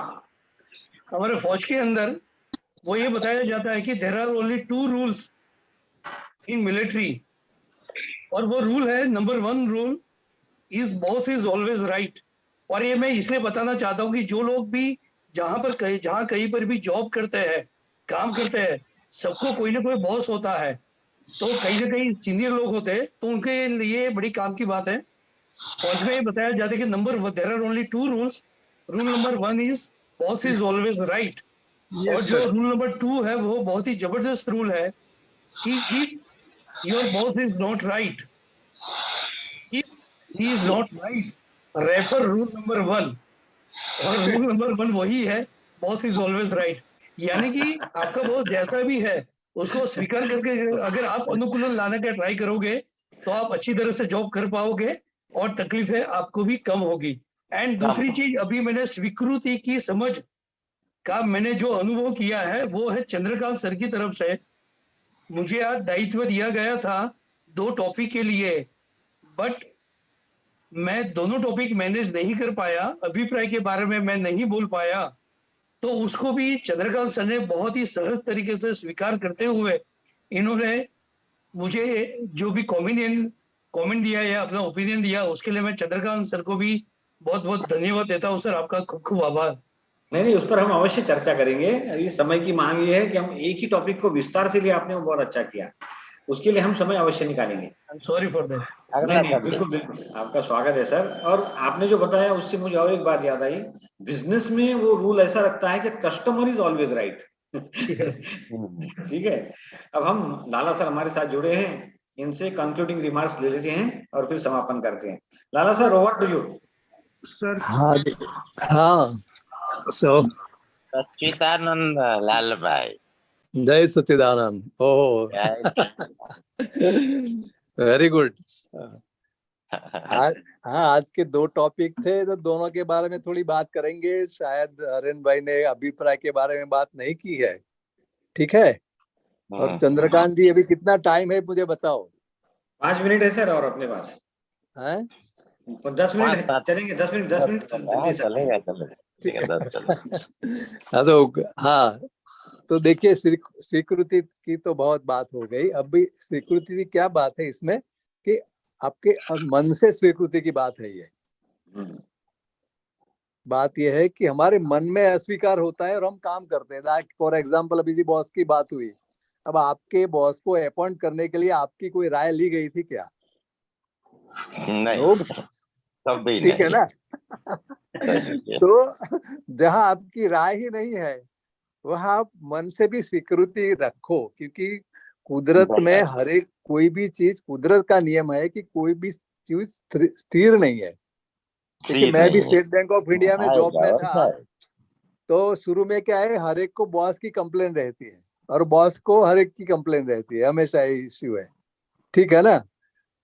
हमारे फौज के अंदर वो ये बताया जाता है कि there are only 2 rules in military, और वो रूल है, number 1 rule is boss is always right. और ये मैं इसलिए बताना चाहता हूँ कि जो लोग भी जहाँ कहीं पर भी जॉब करते हैं, काम करते हैं, सबको कोई ना कोई बॉस होता है। तो कहीं ना कहीं सीनियर लोग होते हैं, तो उनके लिए बड़ी काम की बात है। फौज में बताया जाता है कि there are only 2 rules. Rule number 1 is boss is always right, और जो रूल नंबर 2 है वो बहुत ही जबरदस्त रूल है कि if your boss is not right, if he is not right, refer rule number 1। और रूल नंबर 1 वही है, बॉस इज ऑलवेज राइट। यानी कि आपका बॉस जैसा भी है उसको स्वीकार करके अगर आप अनुकूलन लाने का ट्राई करोगे तो आप अच्छी तरह से जॉब कर पाओगे और तकलीफें आपको भी कम होगी। एंड दूसरी चीज, अभी मैंने स्वीकृति की समझ का मैंने जो अनुभव किया है वो है चंद्रकांत सर की तरफ से। मुझे आज दायित्व दिया गया था 2 टॉपिक के लिए, बट मैं दोनों टॉपिक मैनेज नहीं कर पाया, अभिप्राय के बारे में मैं नहीं बोल पाया। तो उसको भी चंद्रकांत सर ने बहुत ही सहज तरीके से स्वीकार करते हुए इन्होंने मुझे जो भी कमेंट दिया या अपना ओपिनियन दिया, उसके लिए मैं चंद्रकांत सर को भी बहुत बहुत धन्यवाद देता हूँ। सर आपका खूब खूब आभार। नहीं, उस पर हम अवश्य चर्चा करेंगे। अभी समय की मांग ये है कि हम एक ही टॉपिक को विस्तार से लिया, आपने वो बहुत अच्छा किया, उसके लिए हम समय अवश्य निकालेंगे। Sorry for that. नहीं बिल्कुल बिल्कुल, आपका स्वागत है सर। और आपने जो बताया उससे मुझे और एक बात याद आई, बिजनेस में वो रूल ऐसा रखता है कि कस्टमर इज ऑलवेज राइट। ठीक है, अब हम लाला सर हमारे साथ जुड़े हैं, इनसे कंक्लूडिंग रिमार्क्स ले लेते हैं और फिर समापन करते हैं। Lala sir, over to you sir. हाँ हाँ, सो सच्चिदानंद लाल भाई, जय सच्चिदानंद। Oh very good. हाँ, आज के 2 टॉपिक थे, तो दोनों के बारे में थोड़ी बात करेंगे। शायद हरेन भाई ने अभिप्राय के बारे में बात नहीं की है, ठीक है। और चंद्रकांत जी, अभी कितना टाइम है मुझे बताओ? 5 मिनट है सर, और अपने पास है 10 मिनट है, चलेंगे 10 मिनट 10 मिनट दे सकते हैं। हाँ तो हाँ, तो देखिए स्वीकृति की तो बहुत बात हो गई। अभी स्वीकृति की क्या बात है इसमें कि आपके मन से स्वीकृति की बात है। ये बात यह है कि हमारे मन में अस्वीकार होता है और हम काम करते हैं। लाइक फॉर एग्जांपल, अभी जी बॉस की बात हुई, अब आपके बॉस को अपॉइंट करने के लिए आपकी कोई राय ली गई थी क्या? नहीं, ठीक है ना। तो जहां आपकी राय ही नहीं है वहां आप मन से भी स्वीकृति रखो, क्योंकि कुदरत में हर एक कोई भी चीज, कुदरत का नियम है कि कोई भी चीज स्थिर नहीं है। क्योंकि मैं भी स्टेट बैंक ऑफ इंडिया में जॉब में था, तो शुरू में क्या है, हर एक को बॉस की कंप्लेन रहती है और बॉस को हर एक की कंप्लेन रहती है, हमेशा इश्यू है, ठीक है ना।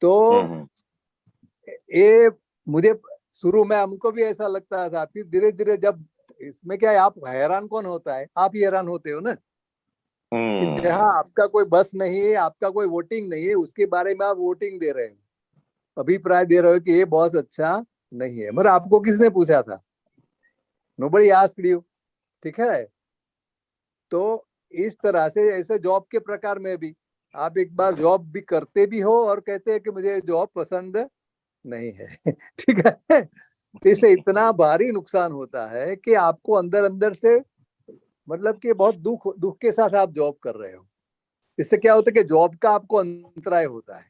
तो ये मुझे शुरू में हमको भी ऐसा लगता था, फिर धीरे धीरे जब इसमें क्या है, आप हैरान कौन होता है? आप ही हैरान होते हो ना कि जहाँ आपका कोई बस नहीं है, आपका कोई वोटिंग नहीं है, उसके बारे में आप वोटिंग दे रहे हो, अभिप्राय दे रहे हो कि ये बॉस अच्छा नहीं है, मगर आपको किसने पूछा था? नोबडी आस्क्ड यू, ठीक है। तो इस तरह से ऐसे जॉब के प्रकार में भी आप एक बार जॉब भी करते भी हो और कहते हैं कि मुझे जॉब पसंद नहीं है, ठीक है। तो इससे इतना भारी नुकसान होता है कि आपको अंदर अंदर से मतलब कि बहुत दुख के साथ आप जॉब कर रहे हो। इससे क्या होता है कि जॉब का आपको अंतराय होता है,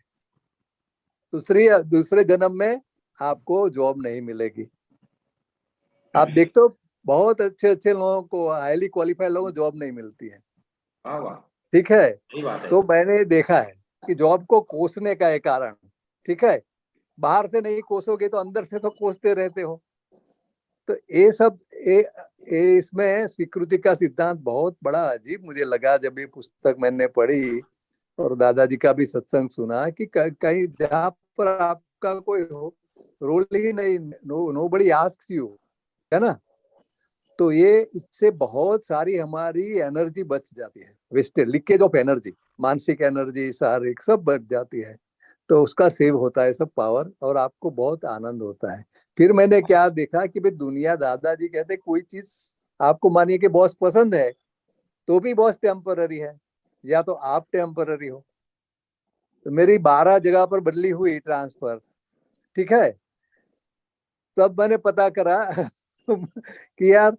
दूसरे जन्म में आपको जॉब नहीं मिलेगी। आप देखते हो बहुत अच्छे अच्छे लोगों को, हाईली क्वालिफाइड लोगों को जॉब नहीं मिलती है, ठीक है। तो मैंने देखा है कि जॉब को कोसने का एक कारण, ठीक है, बाहर से नहीं कोसोगे तो अंदर से तो कोसते रहते हो। तो ये सब इसमें स्वीकृति का सिद्धांत बहुत बड़ा अजीब मुझे लगा जब ये पुस्तक मैंने पढ़ी और दादाजी का भी सत्संग सुना कि कहीं जहाँ पर आपका कोई रोल ही नहीं, नोबडी आस्क्स यू, है ना, तो ये इससे बहुत सारी हमारी एनर्जी बच जाती है, वेस्टेज, लीकेज ऑफ एनर्जी, मानसिक एनर्जी, शारीरिक सब बच जाती है। तो उसका सेव होता है सब पावर और आपको बहुत आनंद होता है। फिर मैंने क्या देखा कि भाई दुनिया, दादाजी कहते कोई चीज आपको मानिए कि बॉस पसंद है तो भी बॉस टेम्पररी है, या तो आप टेम्पररी हो। तो मेरी 12 जगह पर बदली हुई ट्रांसफर, ठीक है, तब मैंने पता करा कि यार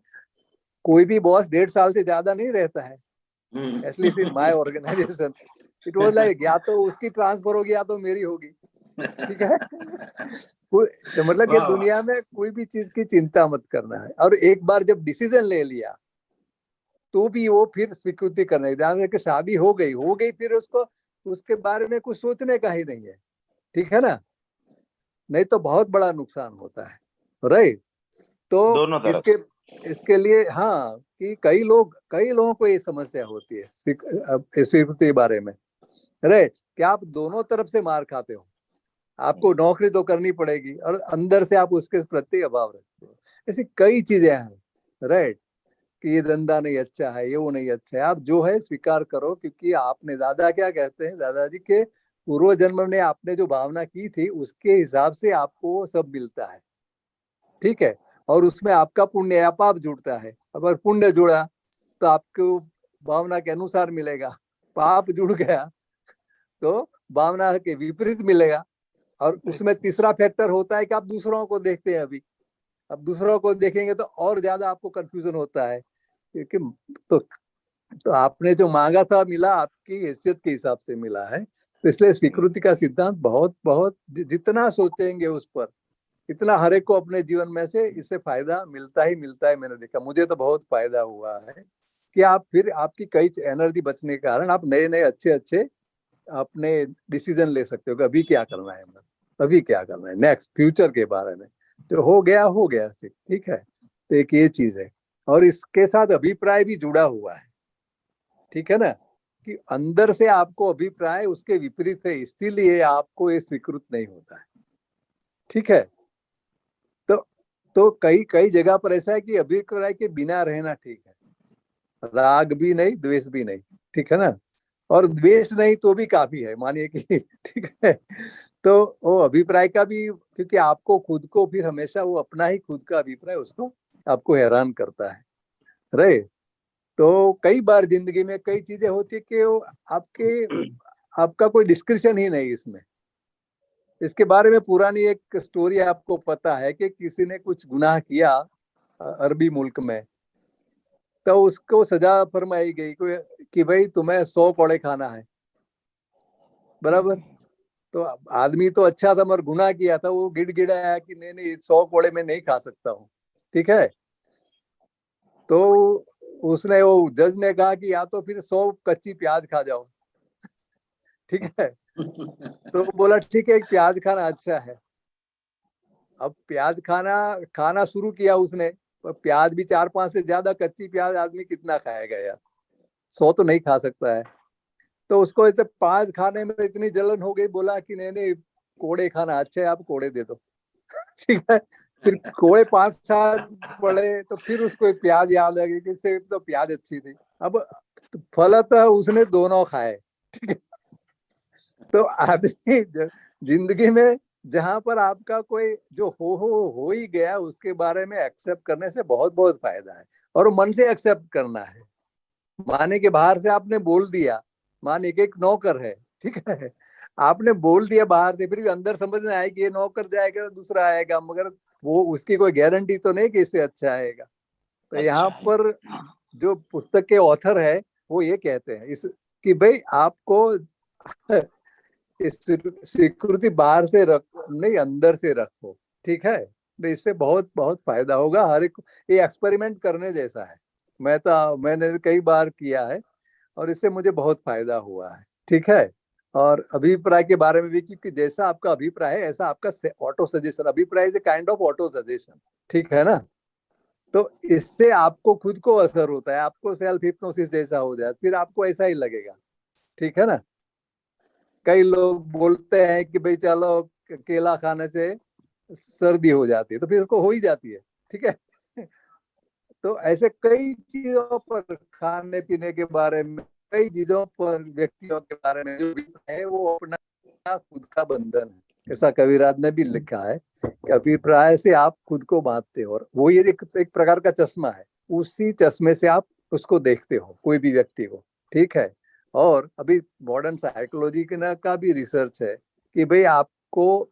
कोई भी बॉस 1.5 साल से ज्यादा नहीं रहता है, at least in my organisation. It was like या तो उसकी ट्रांसफर होगी या तो मेरी होगी, ठीक है। तो मतलब कि दुनिया में कोई भी चीज की चिंता मत करना है, और एक बार जब डिसीजन ले लिया तो भी वो फिर स्वीकृति करना है। ध्यान रखिए, शादी हो गई, फिर उसको उसके बारे में कुछ सोचने का ही नहीं है, ठीक है ना, नहीं तो बहुत बड़ा नुकसान होता है, राइट। तो इसके लिए हाँ, कि कई लोगों को ये समस्या होती है स्वीकृति के बारे में, राइट, कि आप दोनों तरफ से मार खाते हो, आपको नौकरी तो करनी पड़ेगी और अंदर से आप उसके प्रति अभाव रखते हो। ऐसी कई चीजें हैं, राइट, कि ये धंधा नहीं अच्छा है, ये वो नहीं अच्छा है, आप जो है स्वीकार करो, क्योंकि आपने, दादा क्या कहते हैं, दादाजी के पूर्व जन्म ने आपने जो भावना की थी उसके हिसाब से आपको सब मिलता है, ठीक है, और उसमें आपका पुण्य या पाप जुड़ता है। अगर पुण्य जुड़ा तो आपको भावना के अनुसार मिलेगा, पाप जुड़ गया तो भावना के विपरीत मिलेगा। और उसमें तीसरा फैक्टर होता है कि आप दूसरों को देखते हैं। अभी अब दूसरों को देखेंगे तो और ज्यादा आपको कंफ्यूजन होता है, क्योंकि तो आपने जो मांगा था मिला, आपकी हैसियत के हिसाब से मिला है। तो इसलिए स्वीकृति का सिद्धांत बहुत बहुत जितना सोचेंगे उस पर, इतना हर एक को अपने जीवन में से इससे फायदा मिलता ही मिलता है। मैंने देखा, मुझे तो बहुत फायदा हुआ है कि आप फिर आपकी कई एनर्जी बचने के कारण आप नए नए अच्छे अपने डिसीजन ले सकते हो कि अभी क्या करना है, अभी क्या करना है, नेक्स्ट फ्यूचर के बारे में। तो हो गया ठीक है। तो एक ये चीज है, और इसके साथ अभिप्राय भी जुड़ा हुआ है, ठीक है ना, कि अंदर से आपको अभिप्राय उसके विपरीत है, इसीलिए आपको ये स्वीकृत नहीं होता है, ठीक है। तो कई जगह पर ऐसा है कि अभिप्राय के बिना रहना ठीक है, राग भी नहीं, द्वेष भी नहीं, ठीक है ना, और द्वेष नहीं तो भी काफी है, मानिए कि ठीक है। तो वो अभिप्राय का भी, क्योंकि आपको खुद को फिर हमेशा वो अपना ही खुद का अभिप्राय उसको आपको हैरान करता है, राइट। तो कई बार जिंदगी में कई चीजें होती है कि वो आपका कोई डिस्क्रिप्शन ही नहीं इसमें। इसके बारे में पुरानी एक स्टोरी आपको पता है कि किसी ने कुछ गुनाह किया अरबी मुल्क में, तो उसको सजा फरमाई गई कि भाई तुम्हें 100 कोड़े खाना है, बराबर। तो आदमी तो अच्छा था मगर गुनाह किया था, वो गिड़गिड़ाया कि नहीं 100 कोड़े में नहीं खा सकता हूँ, ठीक है। तो उसने, वो जज ने कहा कि या तो फिर 100 कच्ची प्याज खा जाओ, ठीक है। तो बोला ठीक है, एक प्याज खाना अच्छा है। अब प्याज खाना शुरू किया उसने, प्याज भी 4-5 से ज्यादा, कच्ची प्याज आदमी कितना खाएगा यार, 100 तो नहीं खा सकता है। तो उसको इसे 5 खाने में इतनी जलन हो गई, बोला कि नहीं कोड़े खाना अच्छा है, आप कोड़े दे दो ठीक है। फिर कोड़े 5-7 पड़े तो फिर उसको प्याज याद आ गई कि इससे तो प्याज अच्छी थी। अब तो फलतः उसने दोनों खाए, ठीक है। तो आदमी जिंदगी में जहां पर आपका कोई जो हो ही गया, उसके बारे में एक्सेप्ट करने से बहुत बहुत फायदा है, और मन से एक्सेप्ट करना है। माने के बाहर से आपने बोल दिया, माने कि एक नौकर है, ठीक है, आपने बोल दिया बाहर से, फिर भी अंदर समझ में आए कि ये नौकर जाएगा दूसरा आएगा, मगर वो उसकी कोई गारंटी तो नहीं कि इससे अच्छा आएगा। तो यहाँ पर जो पुस्तक के ऑथर है वो ये कहते हैं कि भाई आपको स्वीकृति बाहर से नहीं, अंदर से रखो, ठीक है। तो इससे बहुत बहुत फायदा होगा हर एक। ये एक्सपेरिमेंट करने जैसा है, मैंने कई बार किया है और इससे मुझे बहुत फायदा हुआ है, ठीक है। और अभिप्राय के बारे में भी, क्योंकि जैसा आपका अभिप्राय है ऐसा आपका ऑटो सजेशन, अभिप्राय is a kind of auto suggestion, ठीक है ना। तो इससे आपको खुद को असर होता है, आपको सेल्फ हिप्नोसिस जैसा हो जाए, फिर आपको ऐसा ही लगेगा। ठीक है ना। कई लोग बोलते हैं कि भाई चलो केला खाने से सर्दी हो जाती है, तो फिर उसको हो ही जाती है। ठीक है। तो ऐसे कई चीजों पर, खाने पीने के बारे में, कई चीजों पर, व्यक्तियों के बारे में जो भी है वो अपना खुद का बंधन है। ऐसा कविराज ने भी लिखा है कि अभिप्राय से आप खुद को बांधते हो, और वो ये एक प्रकार का चश्मा है, उसी चश्मे से आप उसको देखते हो कोई भी व्यक्ति को। ठीक है। और अभी मॉडर्न साइकोलॉजी का भी रिसर्च है कि भाई आपको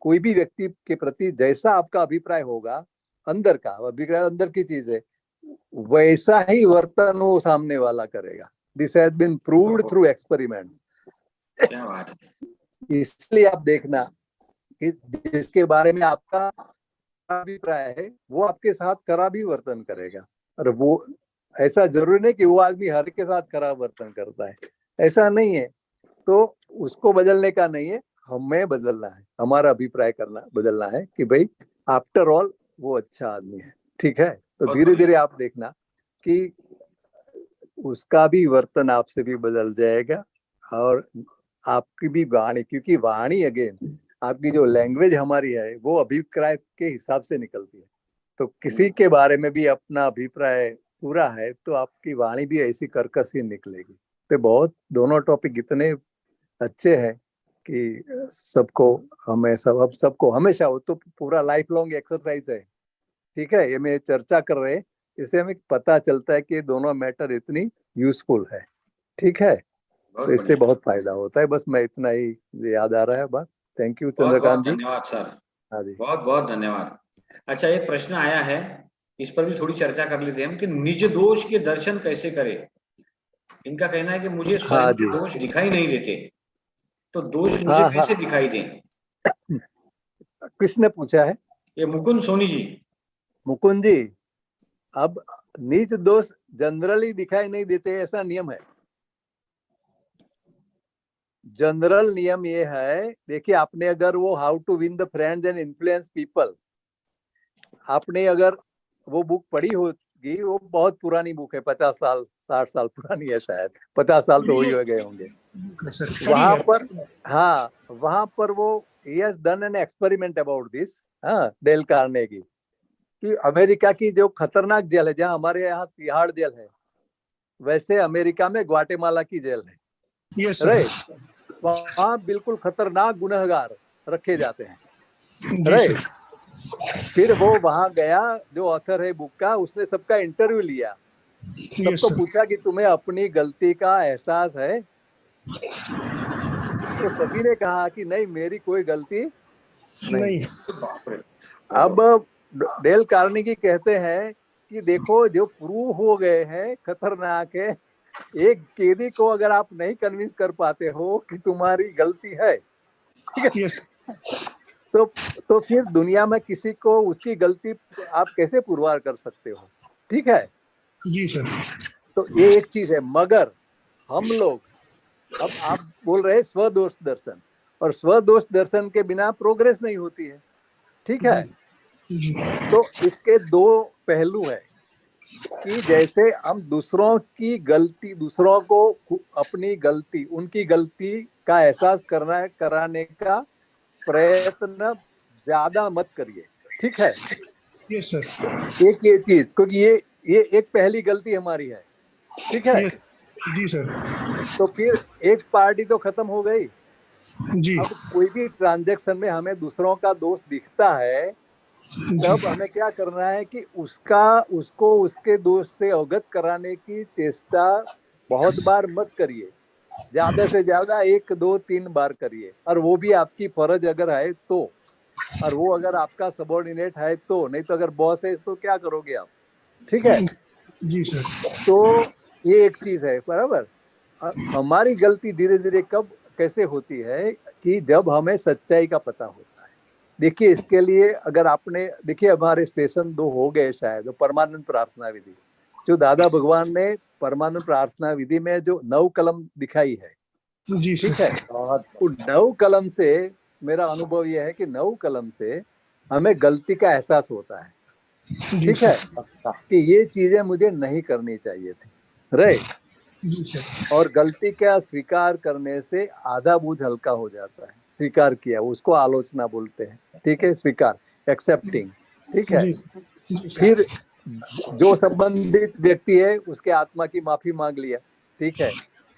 कोई भी व्यक्ति के प्रति जैसा आपका अभिप्राय होगा, अंदर का अभिप्राय अंदर की चीज है, वैसा ही वर्तन वो सामने वाला करेगा। This has been proved through experiments. क्या बात है। इसलिए आप देखना कि जिसके बारे में आपका अभिप्राय है वो आपके साथ खराब ही वर्तन करेगा। और वो ऐसा जरूरी नहीं कि वो आदमी हर के साथ खराब वर्तन करता है, ऐसा नहीं है। तो उसको बदलने का नहीं है, हमें बदलना है, हमारा अभिप्राय करना बदलना है कि भाई आफ्टर ऑल वो अच्छा आदमी है। ठीक है। तो धीरे धीरे आप देखना कि उसका भी वर्तन आपसे भी बदल जाएगा, और आपकी भी वाणी, क्योंकि वाणी अगेन आपकी जो लैंग्वेज हमारी है वो अभिप्राय के हिसाब से निकलती है। तो किसी के बारे में भी अपना अभिप्राय पूरा है तो आपकी वाणी भी ऐसी कर्कश ही निकलेगी। तो बहुत दोनों टॉपिक इतने अच्छे हैं कि सबको हमेशा, वो तो पूरा लाइफ लॉन्ग एक्सरसाइज है। ठीक है। ये मैं चर्चा कर रहे हैं, इससे हमें पता चलता है कि दोनों मैटर इतनी यूजफुल है। ठीक है। तो इससे बहुत फायदा होता है। बस मैं इतना ही याद आ रहा है बात। थैंक यू चंद्रकांत जी। धन्यवाद सर। हाँ जी, बहुत बहुत धन्यवाद। अच्छा, एक प्रश्न आया है, इस पर भी थोड़ी चर्चा कर लेते हैं हम कि निज दोष के दर्शन कैसे करें। इनका कहना है कि मुझे स्वयं के दोष दिखाई नहीं देते, तो दोष मुझे कैसे दिखाई दें। किसने पूछा है? ये मुकुंद सोनी जी। मुकुंद जी, अब नीच दोष जनरली दिखाई नहीं देते ऐसा नियम है। जनरल नियम ये है, देखिए आपने अगर वो how to win the friends and influence people, आपने अगर वो बुक पढ़ी होगी, वो बहुत पुरानी बुक है, 50 साल 60 साल पुरानी है, शायद 50 साल तो वही हो गए होंगे। वहां पर, हाँ, वहां पर वो he has done an experiment about this, हाँ, डेल कार्नेगी, कि अमेरिका की जो खतरनाक जेल है, जहाँ हमारे यहाँ तिहाड़ जेल है, वैसे अमेरिका में ग्वाटेमाला की जेल है। yes, right. वहाँ बिल्कुल खतरनाक गुनहगार रखे जाते हैं। राइट। फिर वो वहां गया, जो ऑथर है बुक का, उसने सबका इंटरव्यू लिया, सबको पूछा कि तुम्हें अपनी गलती का एहसास है, तो सभी ने कहा कि नहीं, मेरी कोई गलती नहीं। अब डेल कार्नेगी कहते हैं कि देखो, जो प्रूव हो गए हैं खतरनाक है, एक कैदी को अगर आप नहीं कन्विंस कर पाते हो कि तुम्हारी गलती है, ठीक है, तो फिर दुनिया में किसी को उसकी गलती आप कैसे पुरवार कर सकते हो। ठीक है जी सर। तो ये एक चीज है। मगर हम लोग, अब आप बोल रहे हैं स्वदोष दर्शन, और स्वदोष दर्शन के बिना प्रोग्रेस नहीं होती है। ठीक है। तो इसके दो पहलू है कि जैसे हम दूसरों की गलती, दूसरों को अपनी गलती, उनकी गलती का एहसास कराने का प्रयत्न ज्यादा मत करिए। ठीक है। Yes sir. एक ये चीज, क्योंकि ये एक पहली गलती हमारी है। ठीक है जी सर। तो फिर एक पार्टी तो खत्म हो गई जी। अब कोई भी ट्रांजैक्शन में हमें दूसरों का दोष दिखता है, तब हमें क्या करना है कि उसको उसके दोष से अवगत कराने की चेष्टा बहुत बार मत करिए, ज्यादा से ज्यादा 1 2 3 बार करिए, और वो भी आपकी फर्ज अगर है तो, और वो अगर आपका सबऑर्डिनेट है तो, नहीं तो अगर बॉस है तो क्या करोगे आप। ठीक है जी सर। तो ये एक चीज है, बराबर। हमारी गलती धीरे धीरे कब कैसे होती है कि जब हमें सच्चाई का पता होता है। देखिए, इसके लिए अगर आपने, देखिए हमारे स्टेशन 2 हो गए शायद, परमानंद प्रार्थना विधि, जो दादा भगवान ने परमानंद प्रार्थना विधि में जो 9 कलम दिखाई है, ठीक है, तो 9 कलम से मेरा अनुभव यह है कि 9 कलम से हमें गलती का एहसास होता है। ठीक है, कि ये चीजें मुझे नहीं करनी चाहिए थी, राइट। और गलती का स्वीकार करने से आधा बोझ हल्का हो जाता है। स्वीकार किया, उसको आलोचना बोलते हैं, ठीक है, स्वीकार, एक्सेप्टिंग, ठीक है। फिर जो संबंधित व्यक्ति है उसके आत्मा की माफी मांग लिया, ठीक है।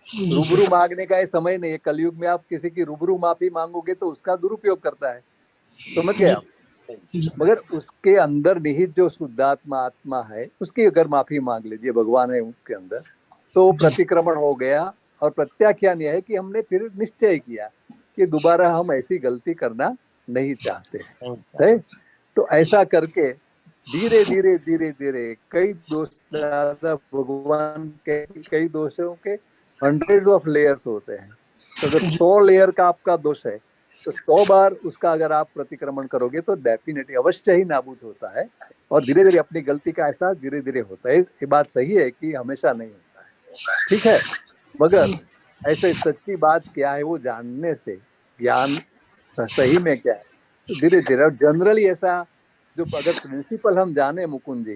रूबरू मांगने का ये समय नहीं है, कलयुग में आप किसी की रूबरू माफी मांगोगे तो उसका दुरुपयोग करता है, समझ गए आप। मगर उसके अंदर निहित जो शुद्धात्मा आत्मा है उसकी अगर माफी मांग लीजिए, भगवान है उसके अंदर, तो प्रतिक्रमण हो गया। और प्रत्याख्यान यह है कि हमने फिर निश्चय किया कि दोबारा हम ऐसी गलती करना नहीं चाहते हैं। तो ऐसा करके धीरे धीरे धीरे धीरे कई दोष, दादा भगवान के कई दोषों के 100 ऑफ लेयर्स होते हैं। तो अगर 100 लेयर का आपका दोष है तो 100 बार उसका अगर आप प्रतिक्रमण करोगे तो डेफिनेटली अवश्य ही नाबूद होता है। और धीरे धीरे अपनी गलती का एहसास धीरे धीरे होता है। ये बात सही है कि हमेशा नहीं होता है, ठीक है। मगर ऐसे सच्ची बात क्या है वो जानने से ज्ञान सही में क्या है तो धीरे धीरे। और जनरली ऐसा जो अगर प्रिंसिपल हम जाने मुकुंद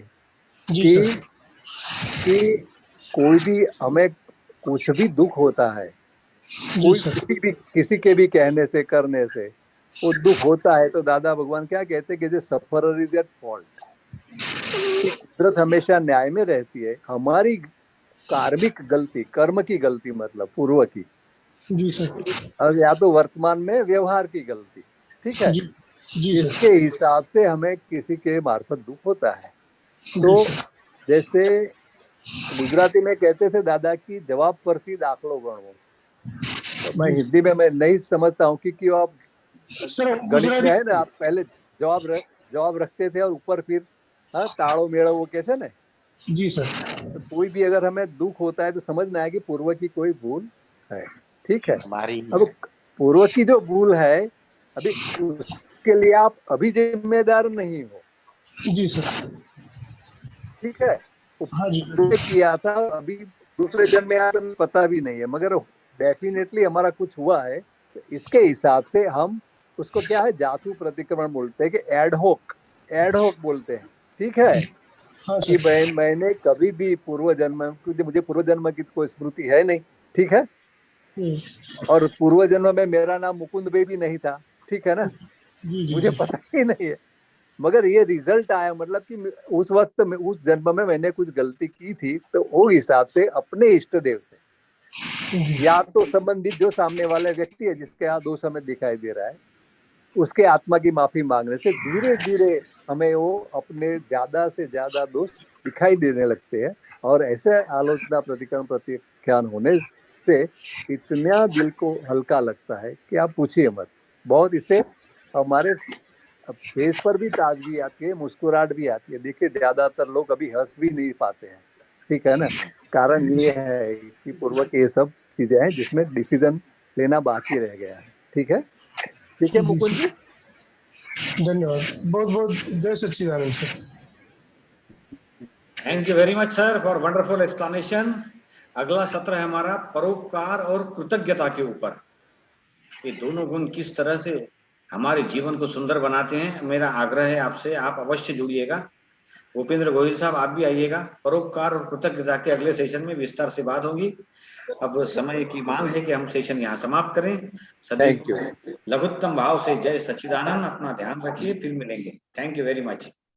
जी कि कोई भी हमें कुछ भी दुख होता है, कोई किसी के भी कहने से करने से वो दुख होता है, तो दादा भगवान क्या कहते हैं कि सफरर इज एट फॉल्ट। कुदरत हमेशा न्याय में रहती है, हमारी कार्मिक गलती, कर्म की गलती मतलब पूर्व की, जी सर, और या तो वर्तमान में व्यवहार की गलती, ठीक है, इसके हिसाब से हमें किसी के मार्फत दुख होता है। तो जैसे गुजराती में कहते थे दादा की जवाब पर सी दाखलो गणो। तो मैं हिंदी में मैं नहीं समझता हूँ कि क्यों आप गणित में है ना, आप पहले जवाब रखते थे और ऊपर फिर ताड़ो मेड़ो वो कैसे ना। जी सर। तो कोई भी अगर हमें दुख होता है तो समझना है कि पूर्व की कोई भूल है, ठीक है। अब पूर्व की जो भूल है अभी उसके लिए आप अभी जिम्मेदार नहीं हो। जी सर, ठीक है। हाँ जी, किया था अभी दूसरे जन्म में आपको पता भी नहीं है, मगर डेफिनेटली हमारा कुछ हुआ है। तो इसके हिसाब से हम उसको क्या है जातु प्रतिक्रमण बोलते हैं कि एडहोक बोलते हैं, ठीक है। हाँ कि मैंने कभी भी पूर्व जन्म, क्योंकि मुझे पूर्व जन्म की कोई स्मृति है नहीं, ठीक है। और पूर्व जन्म में मेरा नाम मुकुंद बेबी नहीं था, ठीक है ना, मुझे पता ही नहीं है। मगर ये रिजल्ट आया, मतलब कि उस वक्त में उस जन्म में मैंने कुछ गलती की थी, तो वो हिसाब से अपने इष्ट देव से या तो संबंधित जो सामने वाले व्यक्ति है जिसके यहाँ दोष हमें दिखाई दे रहा है उसके आत्मा की माफी मांगने से धीरे धीरे हमें वो अपने ज्यादा से ज्यादा दोष दिखाई देने लगते हैं। और ऐसे आलोचना प्रतिक्रमण प्रत्याख्यान होने से इतना दिल को हल्का लगता है कि आप पूछिए मत। बहुत इससे हमारे फेस पर भी ताजगी आती है, मुस्कुराहट भी आती है। देखिए ज्यादातर लोग अभी हंस भी नहीं पाते हैं, ठीक है ना। कारण ये है कि पूर्व के ये सब चीजें हैं जिसमें डिसीजन लेना बाकी रह गया है, ठीक है। ठीक है मुकुंद जी, धन्यवाद, बहुत बहुत जय Sachchidanand sir. Thank you very much sir for wonderful explanation. अगला सत्र है हमारा परोपकार और कृतज्ञता के ऊपर। ये दोनों गुण किस तरह से हमारे जीवन को सुंदर बनाते हैं। मेरा आग्रह है आपसे, आप अवश्य जुड़िएगा। भूपेंद्र गोहिल साहब आप भी आइएगा। परोपकार और कृतज्ञता के अगले सेशन में विस्तार से बात होगी। अब समय की मांग है कि हम सेशन यहाँ समाप्त करें। सभी लघुत्तम भाव से जय सच्चिदानंद। अपना ध्यान रखिए, फिर मिलेंगे। Thank you very much.